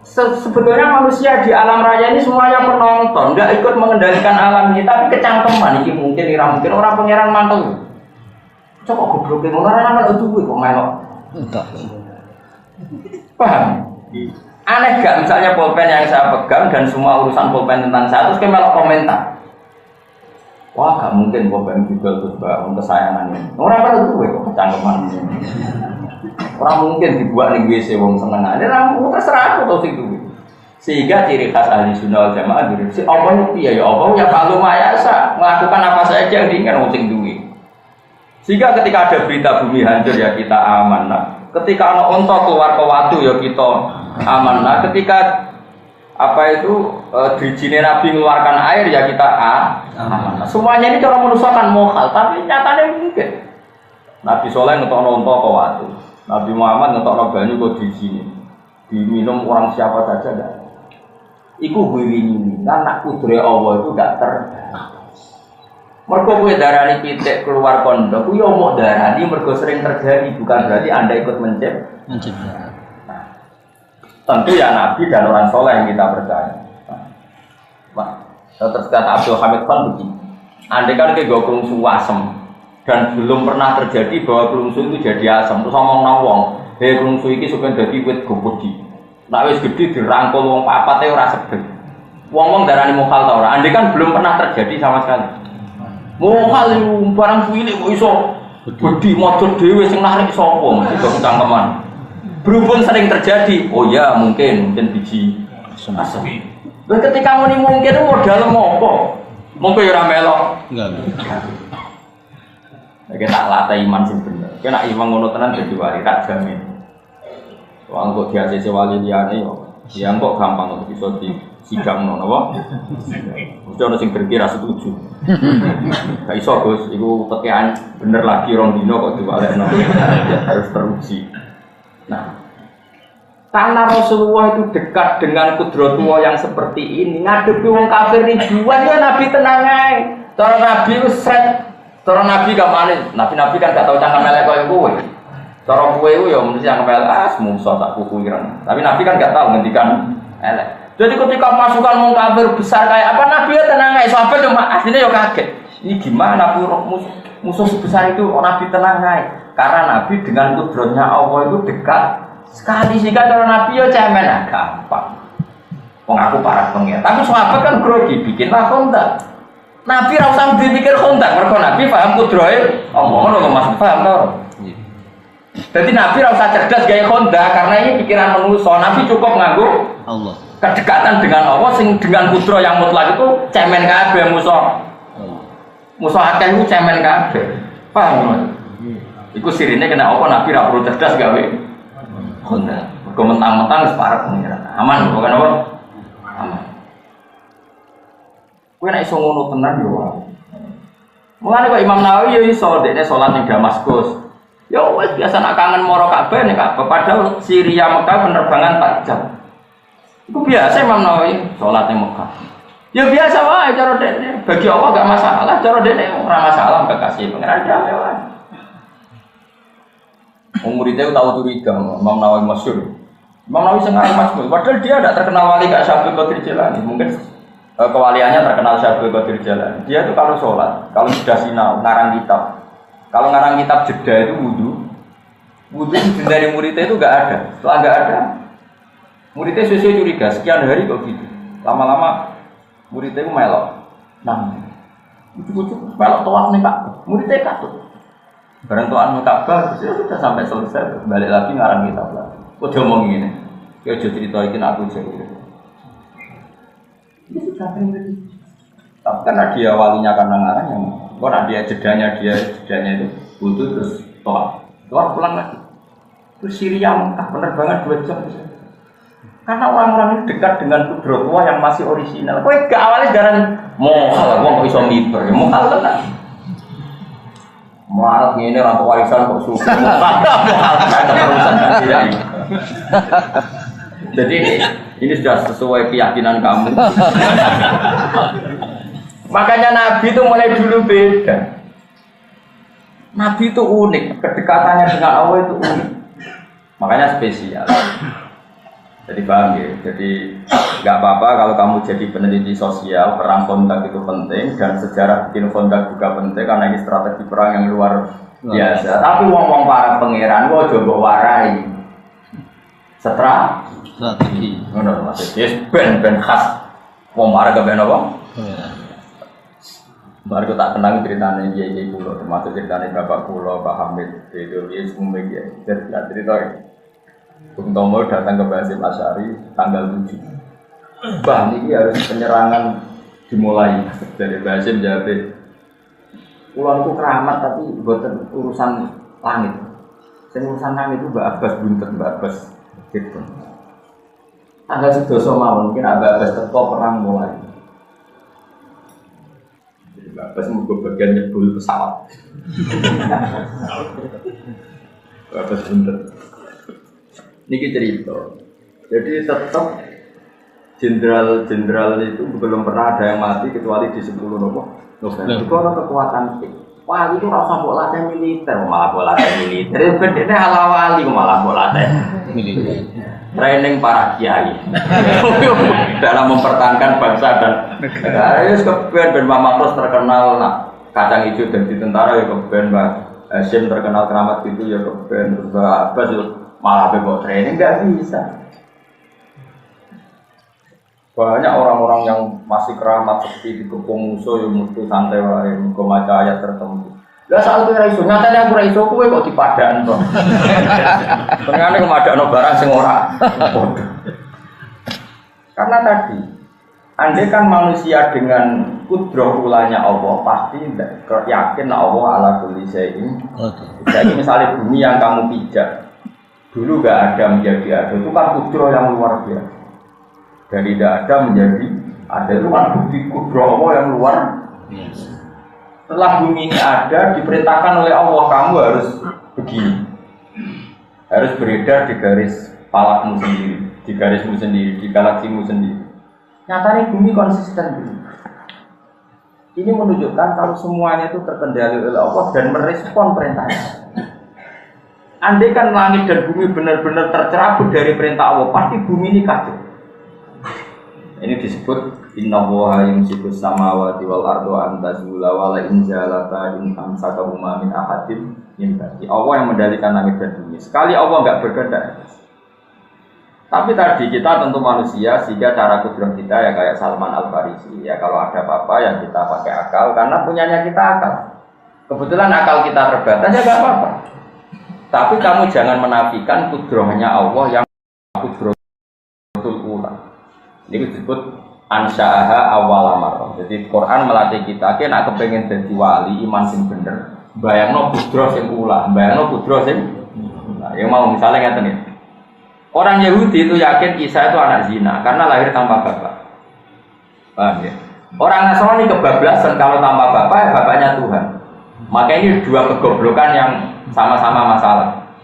Sebetulnya manusia di alam raya ini semuanya penonton, enggak ikut mengendalikan alam ini, tapi kecangkeman iki mungkin ira mungkin orang pangeran mantel. Cok goblok ngono ora ana duwe kok melok. Enggak. Paham? Aneh gak misalnya pulpen yang saya pegang dan semua urusan pulpen tentang saya terus melok komentar. Wah, gak mungkin pulpen juga terus bangun kesayangan ini. Orang pada tuh kok kecangkeman ini. Orang mungkin dibuat di WC wong seneng aja, orang terserah aku tau sih duwe. Sehingga ciri khas ahli sunnah wal jamaah diri si Allah itu ya Allah ya kalau mayasa melakukan apa saja yang diinginkan wong sing duwe. Sehingga ketika ada berita bumi hancur ya kita aman. Nah, ketika ana unta keluar ke watu ya kita aman. Nah, ketika dijine Nabi mengeluarkan air ya kita aman. Semuanya ini cara manusia kan mohal, tapi nyatanya mungkin. Nabi Soleh ngetokno unta ke watu. Nabi Muhammad ngetokno banyu kok dijine. Diminum orang siapa saja enggak. Iku wiwini, karena kudrat Allah itu enggak mergo kowe darani pitik keluar pondok, ku yo mok darani mergo sering terjadi, bukan berarti Anda ikut mencipta. Tentu ya Nabi dan orang soleh yang kita percaya. Terus kata Abdul Hamid Khan begini, andai kan ke gokung suasem dan belum pernah terjadi bahwa kelungsu itu jadi asam, terus ngomong-ngomong, kelungsu ini supaya jadi wit gobodi. Nak wis gede dirangkul wong papat ora sedeng. Wong-wong darani mokal ta ora? Andai kan belum pernah terjadi sama sekali. Mokal itu barang cilik kok iso gede model dhewe sing narik sapa mesti cangkeman. Berhubung sering terjadi, oh ya mungkin biji asam. Lah ketika muni mungkin itu modal apa? Mongko ya ora melok. Enggak. Nek tak latih iman sing bener. Kena iman ngono tenan dadi wali tak jamin. Wong kok diajese wali liyane yo. Ya kok gampang untuk bisa di sidang ngono apa? Mesti ono sing berkira setuju. Gak iso Gus, iku tekean bener lagi rong dino kok diwalekno. Harus teruji. Nah, karena Rasulullah itu dekat dengan kudratullah yang seperti ini, ngadepi wong kafir ribuan ya Nabi tenang ae. Cara Nabi wis sret. Cara Nabi gak manis. Nabi kan gak tau cangkem elek koyo kowe. Cara kowe yo mesti cangkem elek musuh tak kukuiran. Tapi Nabi kan gak tau ngendikan elek. Jadi ketika pasukan wong kafir besar kayak apa Nabi ya tenang ae. Sahabat yo asline yo kaget. Ini gimana musuh sebesar itu Nabi tenang ae. Karena Nabi dengan kudratnya Allah itu dekat sekali sehingga kalau Nabi ya cemen gampang. Wong aku parah pengen. Tapi sahabat kan grogi bikinlah kontak. Nabi ra usah dipikir kontak, mergo Nabi paham kudrate Allah ngono kok Mas paham to. Jadi Nabi ra usah cerdas gawe kontak karena ini pikiran manusia. Nabi cukup nganggo Allah. Kedekatan dengan Allah sing dengan kudrat yang mutlak itu cemen kabeh musuh. Musuh akeh itu cemen kabeh. Paham? Iku sirine kena apa Nabi ra perlu cerdas gawe kontak. Mergo mentang-mentang wis parek pengiran. Aman bukan apa? Aman. Kowe nek iso ngono tenan yo wae. Mulane kok Imam Nawawi yo iso dekne salat ning Damaskus. Ya wis biasa nak kangen moro Ka'bah nek Ka'bah padahal Syria Mekah penerbangan 4 jam. Iku biasa Imam Nawawi salat ning Mekah. Ya biasa wae cara dekne. Bagi Allah gak masalah, cara dekne ora masalah kekasih pengen damai wae. Muridnya tahu curiga, Imam Nawawi masyhur. Imam Nawawi sengaja masyhur, padahal dia tidak terkenal wali kayak Syaikhul Qadir Jilani. Mungkin kewaliannya terkenal Syaikhul Qadir Jilani. Dia itu kalau sholat, kalau sudah sinau, ngarang kitab. Kalau ngarang kitab jeda itu wudhu dari muridnya itu nggak ada. Setelah nggak ada, muridnya sesuai curiga. Sekian hari kok gitu. Lama-lama muridnya itu melok. Nah, ujuk-ujuk melok tawaf nih Pak. Muridnya katut. Barang tuan Ka'bah sudah sampai selesai, balik lagi ngarang kitab lagi. Kok dia ngomong ini? Ya jadi ceritakan aku jadi. Ini sudah sering. Tapi karena dia walinya karena ngarang yang, karena dia jedanya itu butuh terus toa pulang lagi. Terus Syria Mekah bener banget 2 jam. Karena orang-orang ini dekat dengan kudro tua yang masih orisinal. Kok gak awalnya jarang mohal, kok bisa miber, mohal kan? Muarat ini orang warisan kok suka mohal kan terusan tidak. Jadi ini sudah sesuai keyakinan kamu. Makanya Nabi itu mulai dulu beda. Nabi itu unik, kedekatannya dengan Allah itu unik. Makanya spesial. Jadi paham ya? Jadi nggak apa-apa kalau kamu jadi peneliti sosial, perang kontak itu penting dan sejarah bikin kontak juga penting karena ini strategi perang yang luar biasa. Tapi wong-wong para pangeran, gua coba warai strategi. Benar maksudnya ben khas. Wong marah ke ben apa? Baru tak kenang ceritanya dia pulau, termasuk ceritanya bapak pulau, Pak Hamid, itu dia semua dia cerita. Bung Tomo datang ke Basim Asy'ari tanggal 7. Bah, ini harus penyerangan dimulai dari Basim Jabir. Pulau itu keramat tapi bukan urusan langit. Urusan langit itu Mbak Abbas buntet, Mbak Abbas gitu. Tanggal 11 mungkin Mbak Abbas teko perang mulai. Jadi Mbak Abbas mau bagian nyebul pesawat. Mbak Abbas buntet. Niki cerita. Jadi tetap jenderal itu belum pernah ada yang mati kecuali di 10 November. Itu ada kekuatan sih. Wah itu rasa bola militer, malah bola militer. Itu bedanya ala wali malah bola militer. Training para kiai dalam mempertahankan bangsa dan negara. Ya kemudian Ben Mama terus terkenal kacang hijau dan di tentara ya kemudian Mbak Hashim terkenal keramat itu ya kemudian Mbak Abbas malah bebok training nggak bisa. Banyak orang-orang yang masih keramat seperti dikepung musuh yang mutu santai wae maca ayat tertentu. Lah saat itu raiso, nyatanya aku raiso kowe kok dipadan to. Ternyata kemadakno barang sing ora. Karena tadi andai kan manusia dengan kudroh ulanya Allah pasti yakin Allah ala kulli syai'in. Jadi misalnya bumi yang kamu pijak dulu nggak ada menjadi ada, itu kan kudro yang luar biasa. Dari tidak ada menjadi ada itu kan bukti kudro Allah yang luar biasa. Setelah bumi ini ada, diperintahkan oleh Allah kamu harus begini, harus beredar di garis palakmu sendiri, di garismu sendiri, di galaksimu sendiri. Nyatanya bumi konsisten. Ini menunjukkan kalau semuanya itu terkendali oleh Allah dan merespon perintahnya. Andai kan langit dan bumi benar-benar tercerabut dari perintah Allah, pasti bumi ini kacau. Ini disebut Inna Allaha yumsikus samawati wal ardu an tazula wa la in zalata in amsakahuma min ahadin min ba'di. Allah yang mendalikan langit dan bumi. Sekali Allah enggak berkehendak. Tapi tadi kita tentu manusia sehingga cara kudrat kita ya kayak Salman Al-Farisi. Ya kalau ada apa-apa ya kita pakai akal karena punyanya kita akal. Kebetulan akal kita terbatas ya enggak apa-apa. Tapi kamu jangan menafikan kudrohnya Allah yang kudrohul ula. Ini disebut ansya'aha awal amar. Jadi Quran melatih kita, kita nak kepengen jadi wali iman sing bener. Bayangno kudroh sing ula, bayangno kudroh sing. Nah, yang mau misalnya ngeten ya. Orang Yahudi itu yakin Isa itu anak zina karena lahir tanpa bapak. Paham ya? Orang Nasrani kebablasan kalau tanpa bapak ya bapaknya Tuhan. Maka ini dua kegoblokan yang sama-sama masalah.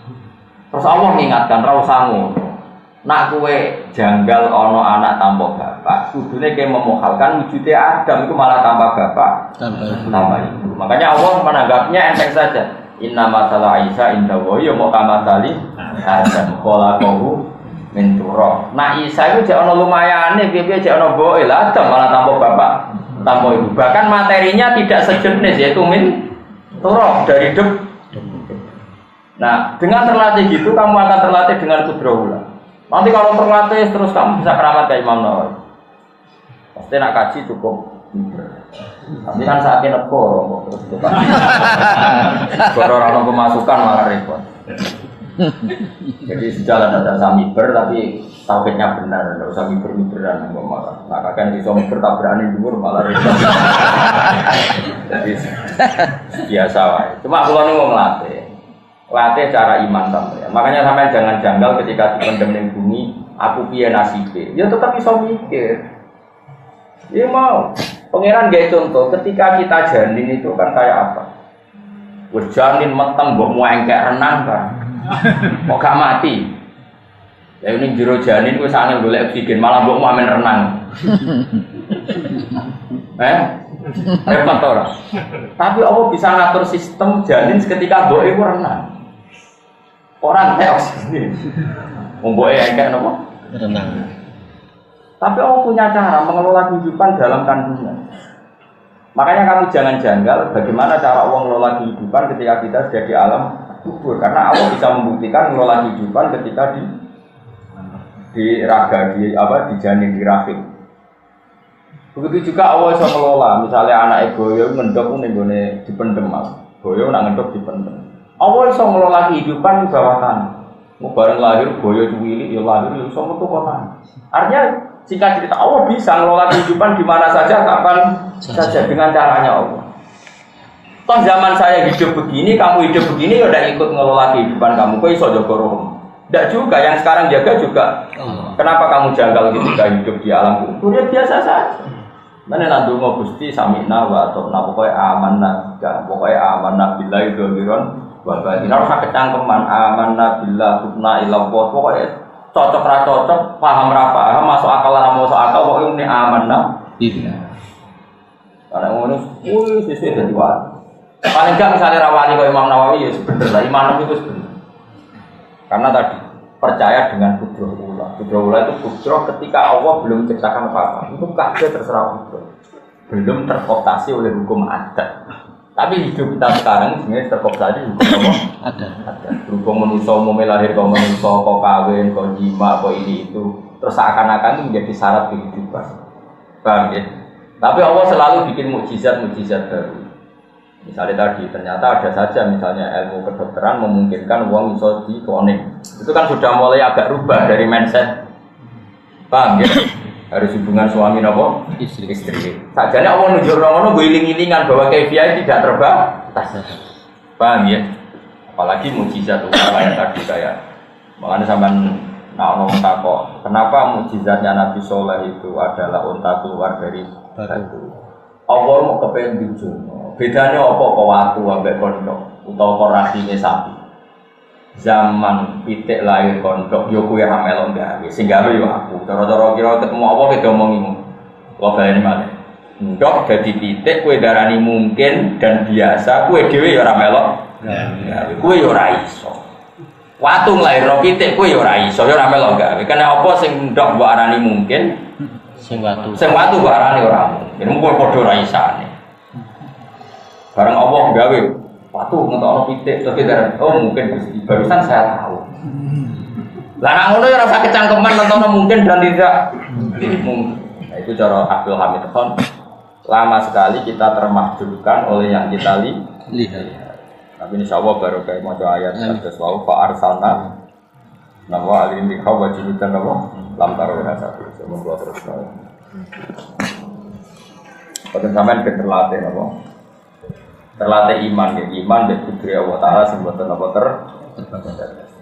Terus Allah mengingatkan ra usah ngono. Nak kowe janggal ana anak tanpa bapak, kudune kowe memohalkan wujude Adam itu malah tanpa bapak, tanpa ibu. Makanya Allah menanggapnya enteng saja. Inna masalah Isa inda wa ya mau kamasali Adam khalaqahu min turab. Nah Isa itu jek ana lumayane, piye-piye jek ana mboke lah Adam malah tanpa bapak, tanpa ibu. Bahkan materinya tidak sejenis yaitu min turab dari debu. Nah, dengan terlatih gitu kamu akan terlatih dengan kudrohullah. Nanti kalau terlatih terus kamu bisa keramat kayak Imam Nawawi. Pasti nak kaji cukup Tapi kan saatnya negoro terus itu kan. Orang pemasukan malah repot. Jadi sejalan ada samiber tapi tauhidnya benar, tidak usah miber-miberan malah. Nah kan bisa miber tabrakan dhuwur malah repot. Jadi biasa wae. Cuma kalau nih mau latih cara iman sampeyan. Makanya sampean jangan janggal ketika dipendem ning bumi, aku piye nasibe. Ya tetap bisa mikir. Ya mau. Pangeran gaya contoh, ketika kita janin itu kan kayak apa? Janin meteng, mbok muengkek renang kan? Kok gak mati? Ya ini jero janin, gue sangat golek oksigen, malah mbok main renang. Repot orang. Tapi Allah bisa ngatur sistem janin ketika mbok itu renang. Orang kayak oksigen, mbok engkek nopo? Renang. Tapi Allah punya cara mengelola kehidupan dalam kandungan. Makanya kamu jangan janggal bagaimana cara Allah mengelola kehidupan ketika kita sudah di alam kubur. Karena Allah bisa membuktikan mengelola kehidupan ketika di raga, di janin, di rahim. Begitu juga Allah bisa mengelola. Misalnya anak boyo ngendok nenggone dipendem, boyo nak ngendok dipendem. Allah bisa mengelola kehidupan di bawah tanah. Mau bareng lahir boyo cuwili, ya lahir ya bisa metu kota. Artinya jika cerita Allah bisa mengelola kehidupan di mana saja, kapan saja dengan caranya Allah. Toh zaman saya hidup begini, kamu hidup begini, ya udah ikut mengelola kehidupan kamu. Kau iso jaga roh. Tidak juga, yang sekarang jaga juga. Kenapa kamu janggal ketika hidup di alam kubur? Ya biasa saja. Mana nanti mau gusti samina wa atau pokoknya amanah, pokoknya amanah billahi dohiron. Bapak ini harus sakit cangkeman amanah billah subna ilallah pokoknya. Cocok ra cocok, paham ra paham, masuk akal ra masuk akal, pokoknya ini aman nah. Iya. Karena ngono, sesuai dadi wali. Paling enggak misalnya rawani kaya Imam Nawawi ya bener lah, iman itu bener. Karena tadi percaya dengan kudrah ulah. Kudrah ulah itu kudrah ketika Allah belum menciptakan apa-apa. Itu kabeh terserah Allah. Belum terkooptasi oleh hukum adat. Tapi hidup kita sekarang sebenarnya terkooptasi hukum Allah ada. Berhubung manusia mau lahir kau manusia, kau kawin, kau jima, kau ini itu, terus seakan-akan itu menjadi syarat kehidupan. Paham ya? Tapi Allah selalu bikin mukjizat baru. Misalnya tadi ternyata ada saja misalnya ilmu kedokteran memungkinkan uang bisa dikonek. Itu kan sudah mulai agak rubah dari mindset. Paham ya? Harus hubungan suami nopo istri. Sajane Allah nunjuk rono guling-gilingan bahwa kaifiah tidak terbatas. Paham ya? Apalagi mukjizat ulama yang tadi saya. Makanya sampean nak ngomong takok, kenapa mukjizatnya Nabi Soleh itu adalah unta keluar dari batu? Allah mau kepengen dijono. Bedanya apa kok watu ambek kondok utawa kok rasine sapi? Zaman pitik lahir kondok yo kuwi ra melok gawe sing gawe yo aku cara-cara kira ketemu apa kita omongi kok baleni malih ndok dadi pitik kowe darani mungkin dan biasa kowe dhewe yo ra melok gawe kowe yo ra iso watu nglairno pitik kowe yo ra iso yo ra melok gawe kena apa sing ndok mbok arani mungkin sing watu mbok arani ora mungkin mung padha ra isane bareng Allah gawe waktu ngetokno pitik tapi darah oh mungkin barusan saya tahu. Lah nang ngono ya rasa kecangkeman nonton mungkin dan tidak mungkin. Nah, itu cara Abdul Hamid Khan. Lama sekali kita termahjubkan oleh yang kita lihat. Tapi insyaallah baru kayak maca ayat terus wau fa arsalna nawa alim bi khawajidan nawa lam taru rasa semoga terus. Pada sampean keterlatih napa? Terlatih iman dan kudri Allah Ta'ala sembuatan apa terbatas.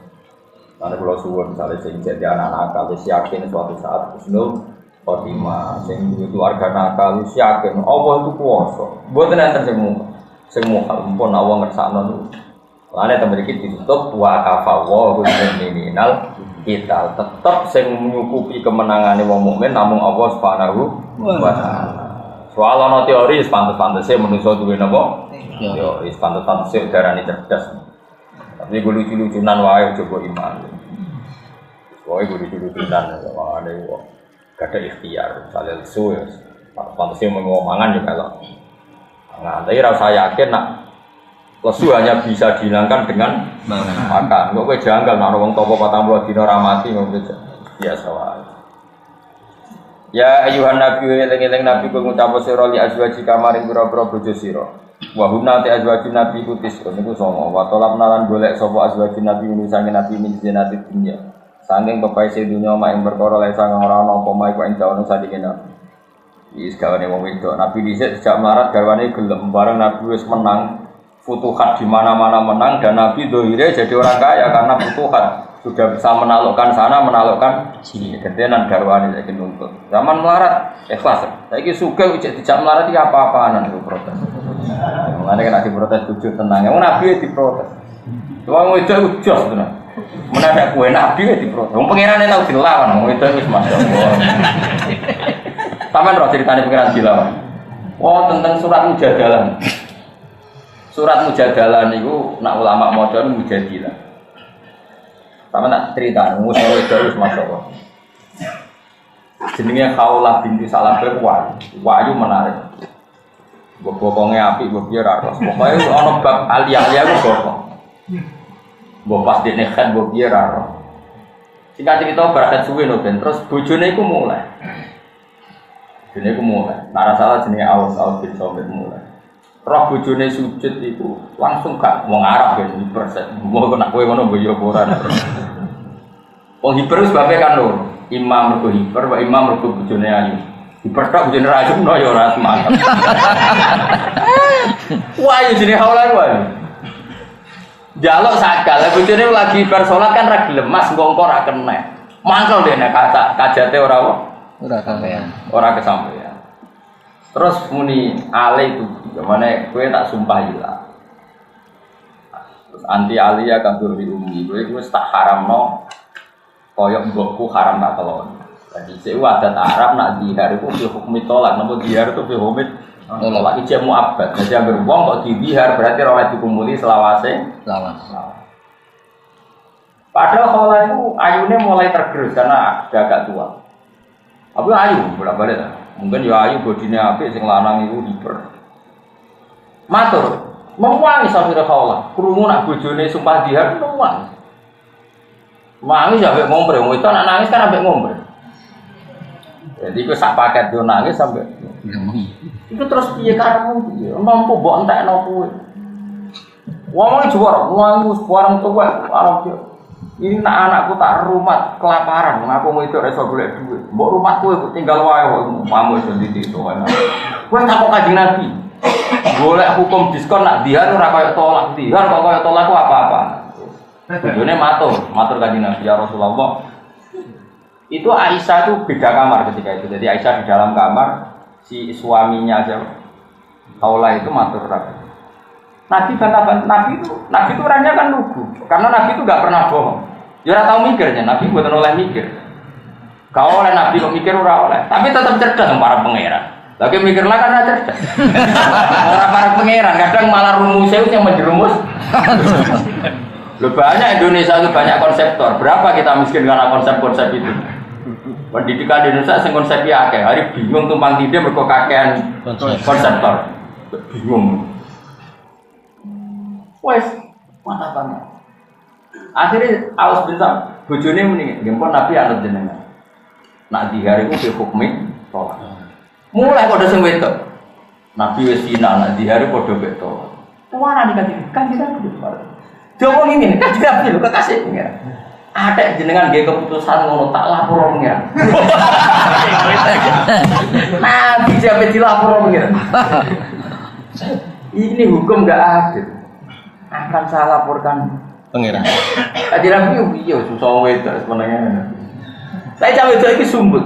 Karena kalau suwun misalnya sing jadi anak nakal, yakin suatu saat husnul khotimah, sing keluarga nakal, yakin Allah itu kuasa. Buatan enten semua pun Allah ngersakno itu. Lainnya teman kita ditutup wa kafawa minal kita tetap sing menyukupi kemenangannya wong mukmin namun Allah Subhanahu wa Ta'ala. Soal ana teori pantes-pantese manusa duwe napa? Yo, wis pantes-pantese darane cerdas. Tapi gue lucu-lucunan wae coba iman. Wae gue lucu-lucunan wae wong gak ada ikhtiar, misalnya lesu ya. Pantes mengomongan juga kalau. Nah, tapi rasa yakin nak lesu hanya bisa dihilangkan dengan makan. Kok kowe janggal nak wong topo 40 dina ra mati ngono biasa wae. Ya ayuhan nabi eling-eling nabi kok ngucap sira li azwaji kamaring pira-pira bojo sira. Wa hunna ta azwaji nabi kutis niku songo. Wa tolap nalan golek sapa azwaji nabi nusange nabi min zinati dunya. Sanging pepaise dunya mak ing perkara lae sang ora ana apa mae kok ing dawane sadike nabi. Iki gawane wong wedok. Nabi dhisik sejak melarat garwane gelem bareng nabi wis menang futuhat di mana-mana menang dan nabi dohire jadi orang kaya karena futuhat. Sudah bisa menaklukkan sana, menaklukkan sini. Gentenan garwane saiki nuntut. Zaman melarat ikhlas. Saiki sugih dijak melarat iki apa-apaan itu protes. Mulane kan diprotes tujuh tenang. Wong nabi diprotes. Wong wedok jos tenan. Menadak kowe nabi diprotes. Wong pangerane tau dilawan, wong wedok wis masyaallah. Sampeyan ro ceritane pangeran dilawan. Oh, tentang surat Mujadalah. Surat Mujadalah niku nak ulama maca Mujadilah. Sama nak cerita, musuh itu masuk. Jenenge Khawlah binti Salabah Wahyu menarik. Bokongnya api, boknya raros. Pokoknya ono bab aliyah ku bokong. Mbok pas dene khat boknya raros. Singkat cerita berakat suwe no ben terus bojone iku mulai. Nara salah jenenge Aus bin Somit mulai. Roh bojone sujud iku langsung gak wong Arab ben persen. Mbok nak kowe ngono boyo ora. Wong hiper sebabe kan lho. Imam mergo hiper, wa imam mergo bojone ayu. Hiper tok bojone ra ayu no ya ora semangat. Wah, ya jenenge Khawlah wae. Jaluk sakal, bojone lagi bar salat kan ra gelem, Mas engko ora kena. Mangkel dene kajate ora sampeyan. Ora kesampeyan. Terus muni ale itu gimana kowe tak sumpah ilah. Terus anti alia kabur di umi, kowe wis tak haramno koyok mbokku haram tak telon. Jadi sewa adat Arab nak dihar itu fi hukmi tolak, namun dihar itu fi hukmi tolak ijab mu'abbad. Jadi yang beruang kok dihar berarti rawat dikumuli selawase. Padahal Khawlah itu ayunya mulai tergerus karena dia agak tua. Apa ayu bolak-balik lah. Mungkin ya ayu bodinya apik sing lanang iku hiper. Matur, mewangi safira Khawlah. Krungu nak bojone sumpah dihar mewangi. Nangis sampai ngombe, itu anak nangis kan sampai ngombe. Jadi itu sak paket dia nangis sampai. Itu terus piye karepmu piye? Mampu mbok entekno kowe. Wong juara, wong warung tuwa, warung yo. Ini nak anakku tak rumah kelaparan, aku mau itu iso golek duit. Mbok rumah kowe tinggal wae kok mamu iso ditito ana. Kowe tak kok Kanjeng Nabi. Golek hukum diskon nak dihar ora kaya tolak. Dihar kok kaya tolak ku apa-apa. Tujuannya matur Kanjeng Nabi ya Rasulullah. Itu Aisyah itu beda kamar ketika itu. Jadi Aisyah di dalam kamar, si suaminya aja Khawlah itu matur Nabi bantah Nabi itu orangnya kan lugu. Karena Nabi itu enggak pernah bohong. Ya ora tau mikirnya, Nabi mboten oleh mikir. Gak oleh Nabi kok mikir ora oleh, tapi tetap cerdas para pangeran. Lagi mikirlah karena cerdas. Para pangeran kadang malah rumusnya yang menjerumus. Loh, banyak Indonesia itu banyak konseptor. Berapa kita miskin karena konsep-konsep itu? Pendidikan di Indonesia sing konsepnya akeh. Hari bingung tumpang tindih mergo kakean konseptor. Bingung. Wes, mantap banget. Akhirnya Aus bin Sam bojone muni, "Nggih Nabi anut jenengan." Nak di hari itu hukmi tolak. Mulai kode sing wedok. Nabi wis final nak di hari kode beto. Tuana dikasih kan kita kudu. Coba ingin, kan juga punya kekasih pengira. Ada jenengan gaya keputusan ngono tak lapor pengira. Nabi siapa dilapor pengira. Ini hukum gak adil. Akan saya laporkan pengira. Tadi Nabi iya susah wedok sebenarnya. Saya cawe itu lagi sumbut.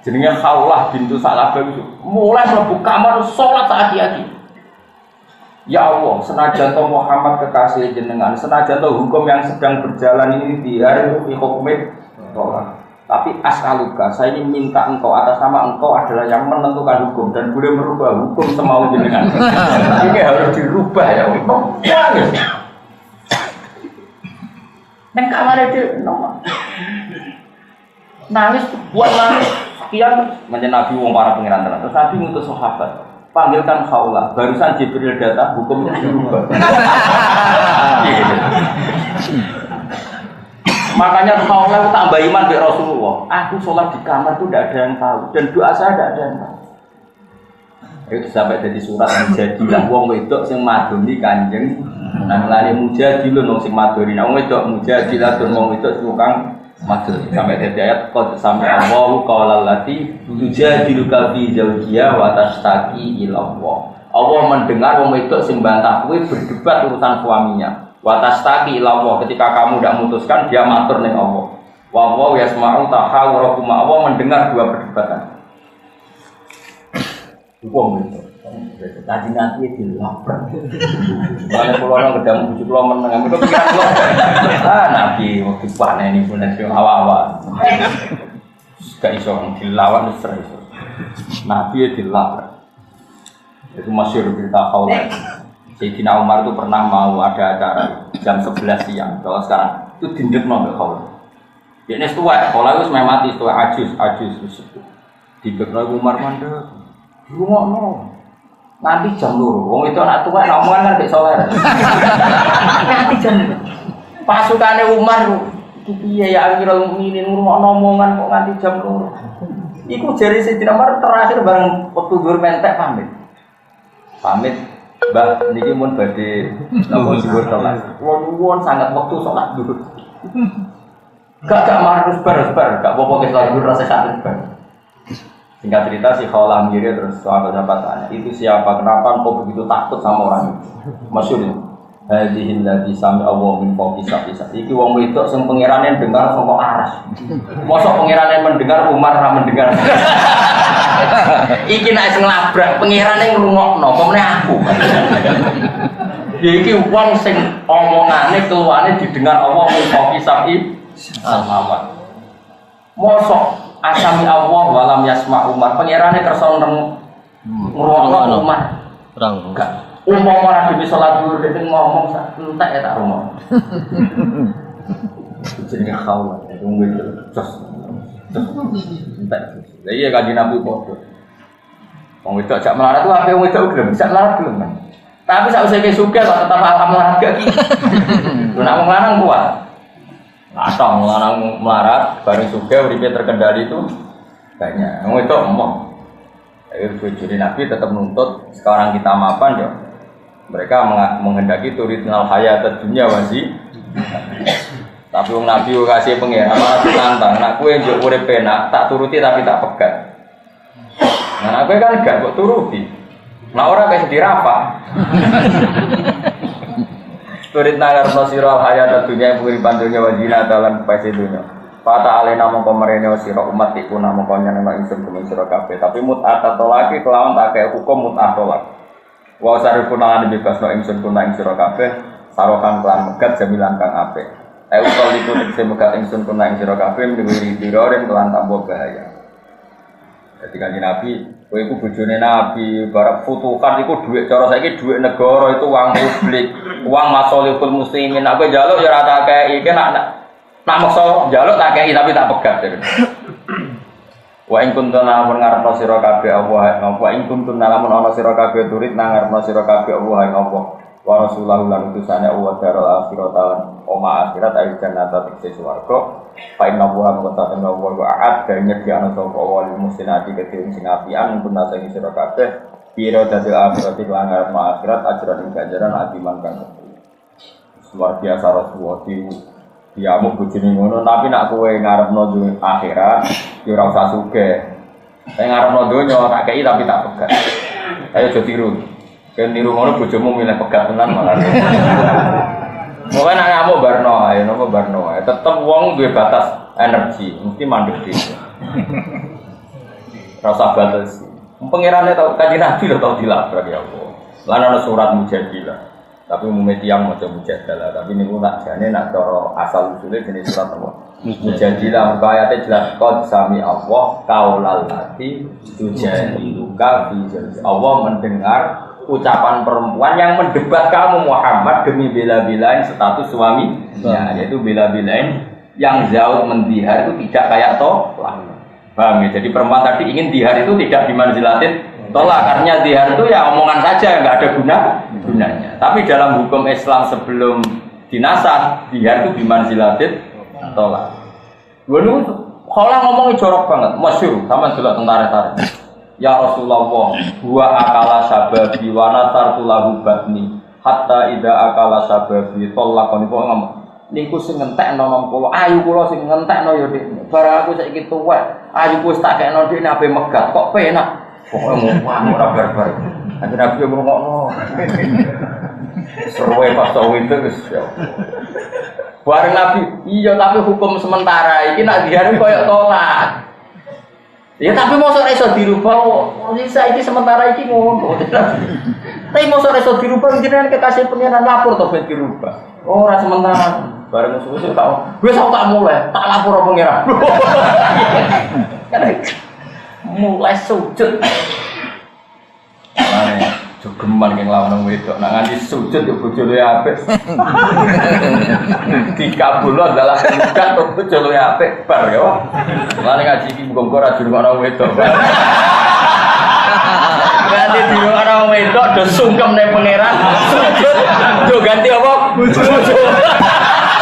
Jenenge Khawlah bintu Salabah itu mulai mlebu kamar salat hati-hati. Ya Allah, senajan to Muhammad kekasih jenengan, senajan to hukum yang sedang berjalan ini di hari hukumit tolak. Tapi as'aluka, saya ini minta engkau atas nama engkau adalah yang menentukan hukum dan boleh merubah hukum semau jenengan. Ini harus dirubah ya Allah. Neng kamar itu nangis, buat nangis. Sekian menjadi Nabi wong para pengiran tenan. Terus Nabi ngutus sahabat, panggilkan Khawlah. Barusan Jibril datang, hukumnya dirubah. Makanya Rasulullah itu tambah iman dari Rasulullah. Aku sholat di kamar itu tidak ada yang tahu dan doa saya tidak ada yang tahu. Itu sampai jadi surat Mujadilah wong wedok sing madoni Kanjeng. Nang lari Mujadilah wong sing madoni. Wong wedok Mujadilah tur wong wedok tukang madoni. Sampai jadi ayat qad sampai Allahu qala allati tujadiluka fi zawjiha wa tashtaki ila Allah. Allah mendengar wong wedok sing bantah kuwi berdebat urusan suaminya. Wa tashtaki ila Allah, ketika kamu tidak memutuskan dia matur ning Allah. Wa wa yasma'u tahawurakum. Allah mendengar dua perdebatan. Wong itu, tadi nanti dilapar. Mana pulau kedam bujuk pulau menengah, itu pikiran pulau. Nabi waktu panen ini pun nasi awal-awal. Gak iso dilawan terus. Nabi dilapar. Itu masyhur berita Khawlai. Sayyidina Umar itu pernah mau ada acara jam 11 siang. Kalau sekarang itu dindekno mbek Khawlai. Dia nes tua, Khawlai wis mati tua ajus itu. Dindekno Umar mandek. Ngono. Nanti jam 2. Wong itu anak tua omongan kan gak soleh. Nanti jam 2. Pasukane Umar iki piye ya akhirul mukminin ngurungokno omongan kok nganti jam 2. Iku jari Sayyidina Umar terakhir bareng wektu dhuwur mentek pamit. Pamit, Mbah niki mun badhe napa dhuwur salat. Wong sangat wektu salat dhuwur. Gak marah bar, gak apa-apa ke salat dhuwur rasa sakit bar. Singkat cerita si Khawlah mirip terus sahabat-sahabat tanya, itu siapa? Kenapa kau begitu takut sama orang itu? Masyhur itu. Hadhil ladzi sami Allah min fawqi sab'i. Iki wong wedok sing pangerane dengar saka aras. Mosok pangerane mendengar Umar ra mendengar. Iki nek sing nglabrak pangerane ngrungokno, pemene aku. Iki wong sing omongane keluane didengar Allah min fawqi sab'i samawat. Mosok asami Allah walam yasma Umar pangerane kersa ngrungokno Umar Terang. enggak umpama ora dhewe salat dhuwur dhewe ngomong sak entek ya tak rumah jenenge Khawlai itu ngecos entek lha iya kanjeng Nabi padha wong wedok jak melarat ku ape wong wedok gelem bisa melarat gelem tapi sak usah sugih kok tetap alhamdulillah gak iki lho nek wong lanang kuat atau lanang melarat, bareng juga uripe terkendali itu banyak. Wong itu omong. Jadi Nabi tetap menuntut sekarang kita mapan ya. Mereka menghendaki turidnal hayat dunya wasi. Tapi wong Nabi kasih pengen malah ditantang. Nak kowe njuk urip penak, tak turuti tapi tak pegat. Nah, kowe kan gak kok turuti. Nah ora kaya dirapa. Turit nalar nasirah hayat dunia pengiripan dunia wajina dalam pasti dunia. Fata alena mongko merene sira umat iku namung konyen ana ingsun kuwi sira kabeh. Tapi mut'at tolaki kelawan tak kaya hukum mut'at tolak. Wa sarifun lan bebasno ingsun kuna ing sira kabeh sarokan kelan megat jamilan kang apik. Utawa iku nek megat ingsun kuna ing sira kabeh miwiri diroren kelan tambah bahaya. Jadi kanjeng Nabi, kowe iku bojone Nabi, barang futuhan iku dhuwit cara saiki dhuwit negara itu uang publik, uang masolihul muslimin. Aku njaluk ya ora tak kei, iki nak maksa njaluk tak kei tapi tak pegat. Wa in kuntum lamun ngarepno sira kabeh Allah, wa in kuntum lamun ana sira kabeh turid nang ngarepno sira kabeh Allah ing apa. Wa rasulullah lan utusane Allah darul akhirat lan oma akhirat ayo jannata tekse swarga. Fa inna wa qad inna wa wa'ad kayaknya di ana sapa wali mustinati keting sing apian pun nate sira kabeh pira dadi akhirat lan ngarep akhirat ajaran ing ganjaran adiman kang luar biasa Rasulullah dia mau bojone ngono tapi nak kowe ngarepno akhirat ya ora usah sugih. Nek ngarepno donya tak kei tapi tak pegat. Ayo aja tiru. Kan niru ngono bojomu milih pegat tenan malah. Moga nak ngamuk barno ae, napa barno ae. Tetep wong duwe batas energi, mesti mandek dhewe. Rasa batas. Pengirane tau kanjeng Nabi lho tau dilabrak ya Allah. Lan ana surat Mujadilah. Tapi umumnya tiang maca Mujadilah, tapi niku nak jane nak cara asal usule jenis surat apa? Mujadilah ayate jelas qad sami Allah qaulal lati tujadiluka fi Allah mendengar ucapan perempuan yang mendebat kamu Muhammad demi bela-belain status suami, ya, yaitu bela-belain yang jauh mendihar itu tidak kayak tolak. Paham ya? Jadi perempuan tadi ingin dihar itu tidak dimanzilatin tolak, karena dihar itu ya omongan saja, nggak ada gunanya. Tapi dalam hukum Islam sebelum dinasah, dihar itu dimanzilatin tolak. Gue nu kalau ngomongin jorok banget, masyhur sama delok tentara. Ya Rasulullah, gua akala sababi wa natartu lahu batni hatta ida akala sababi tolakon iku ngomong niku sing ngentekno nang kula ayu kula sing ngentekno ya Dik barang aku saiki tuwek ayu wis tak kekno Dik ape megat kok penak pokoke ngomong ora barbar anjir Nabi ngrungokno seruwe pas tau itu wis bareng Nabi iya tapi hukum sementara iki nak diharu koyo tolak. Ya tapi mosok iso dirubah bisa iki sementara iki ngono. Tapi mosok iso dirubah jenengan kekasih pengiran lapor to ben dirubah. Ora sementara. Bareng musuh-musuh tak wis tak mulai, tak lapor pengiran. Mulai sujud. Mane jogeman keng lawan wedok nak nganti sujud yo bojone apik. Dikabulno adalah bukan to bojone apik bar yo. Mane ngaji iki muga-muga ra dirungokno wedok. Ganti dirungokno wedok do sungkem ning pangeran. Sujud do ganti apa? Bojo.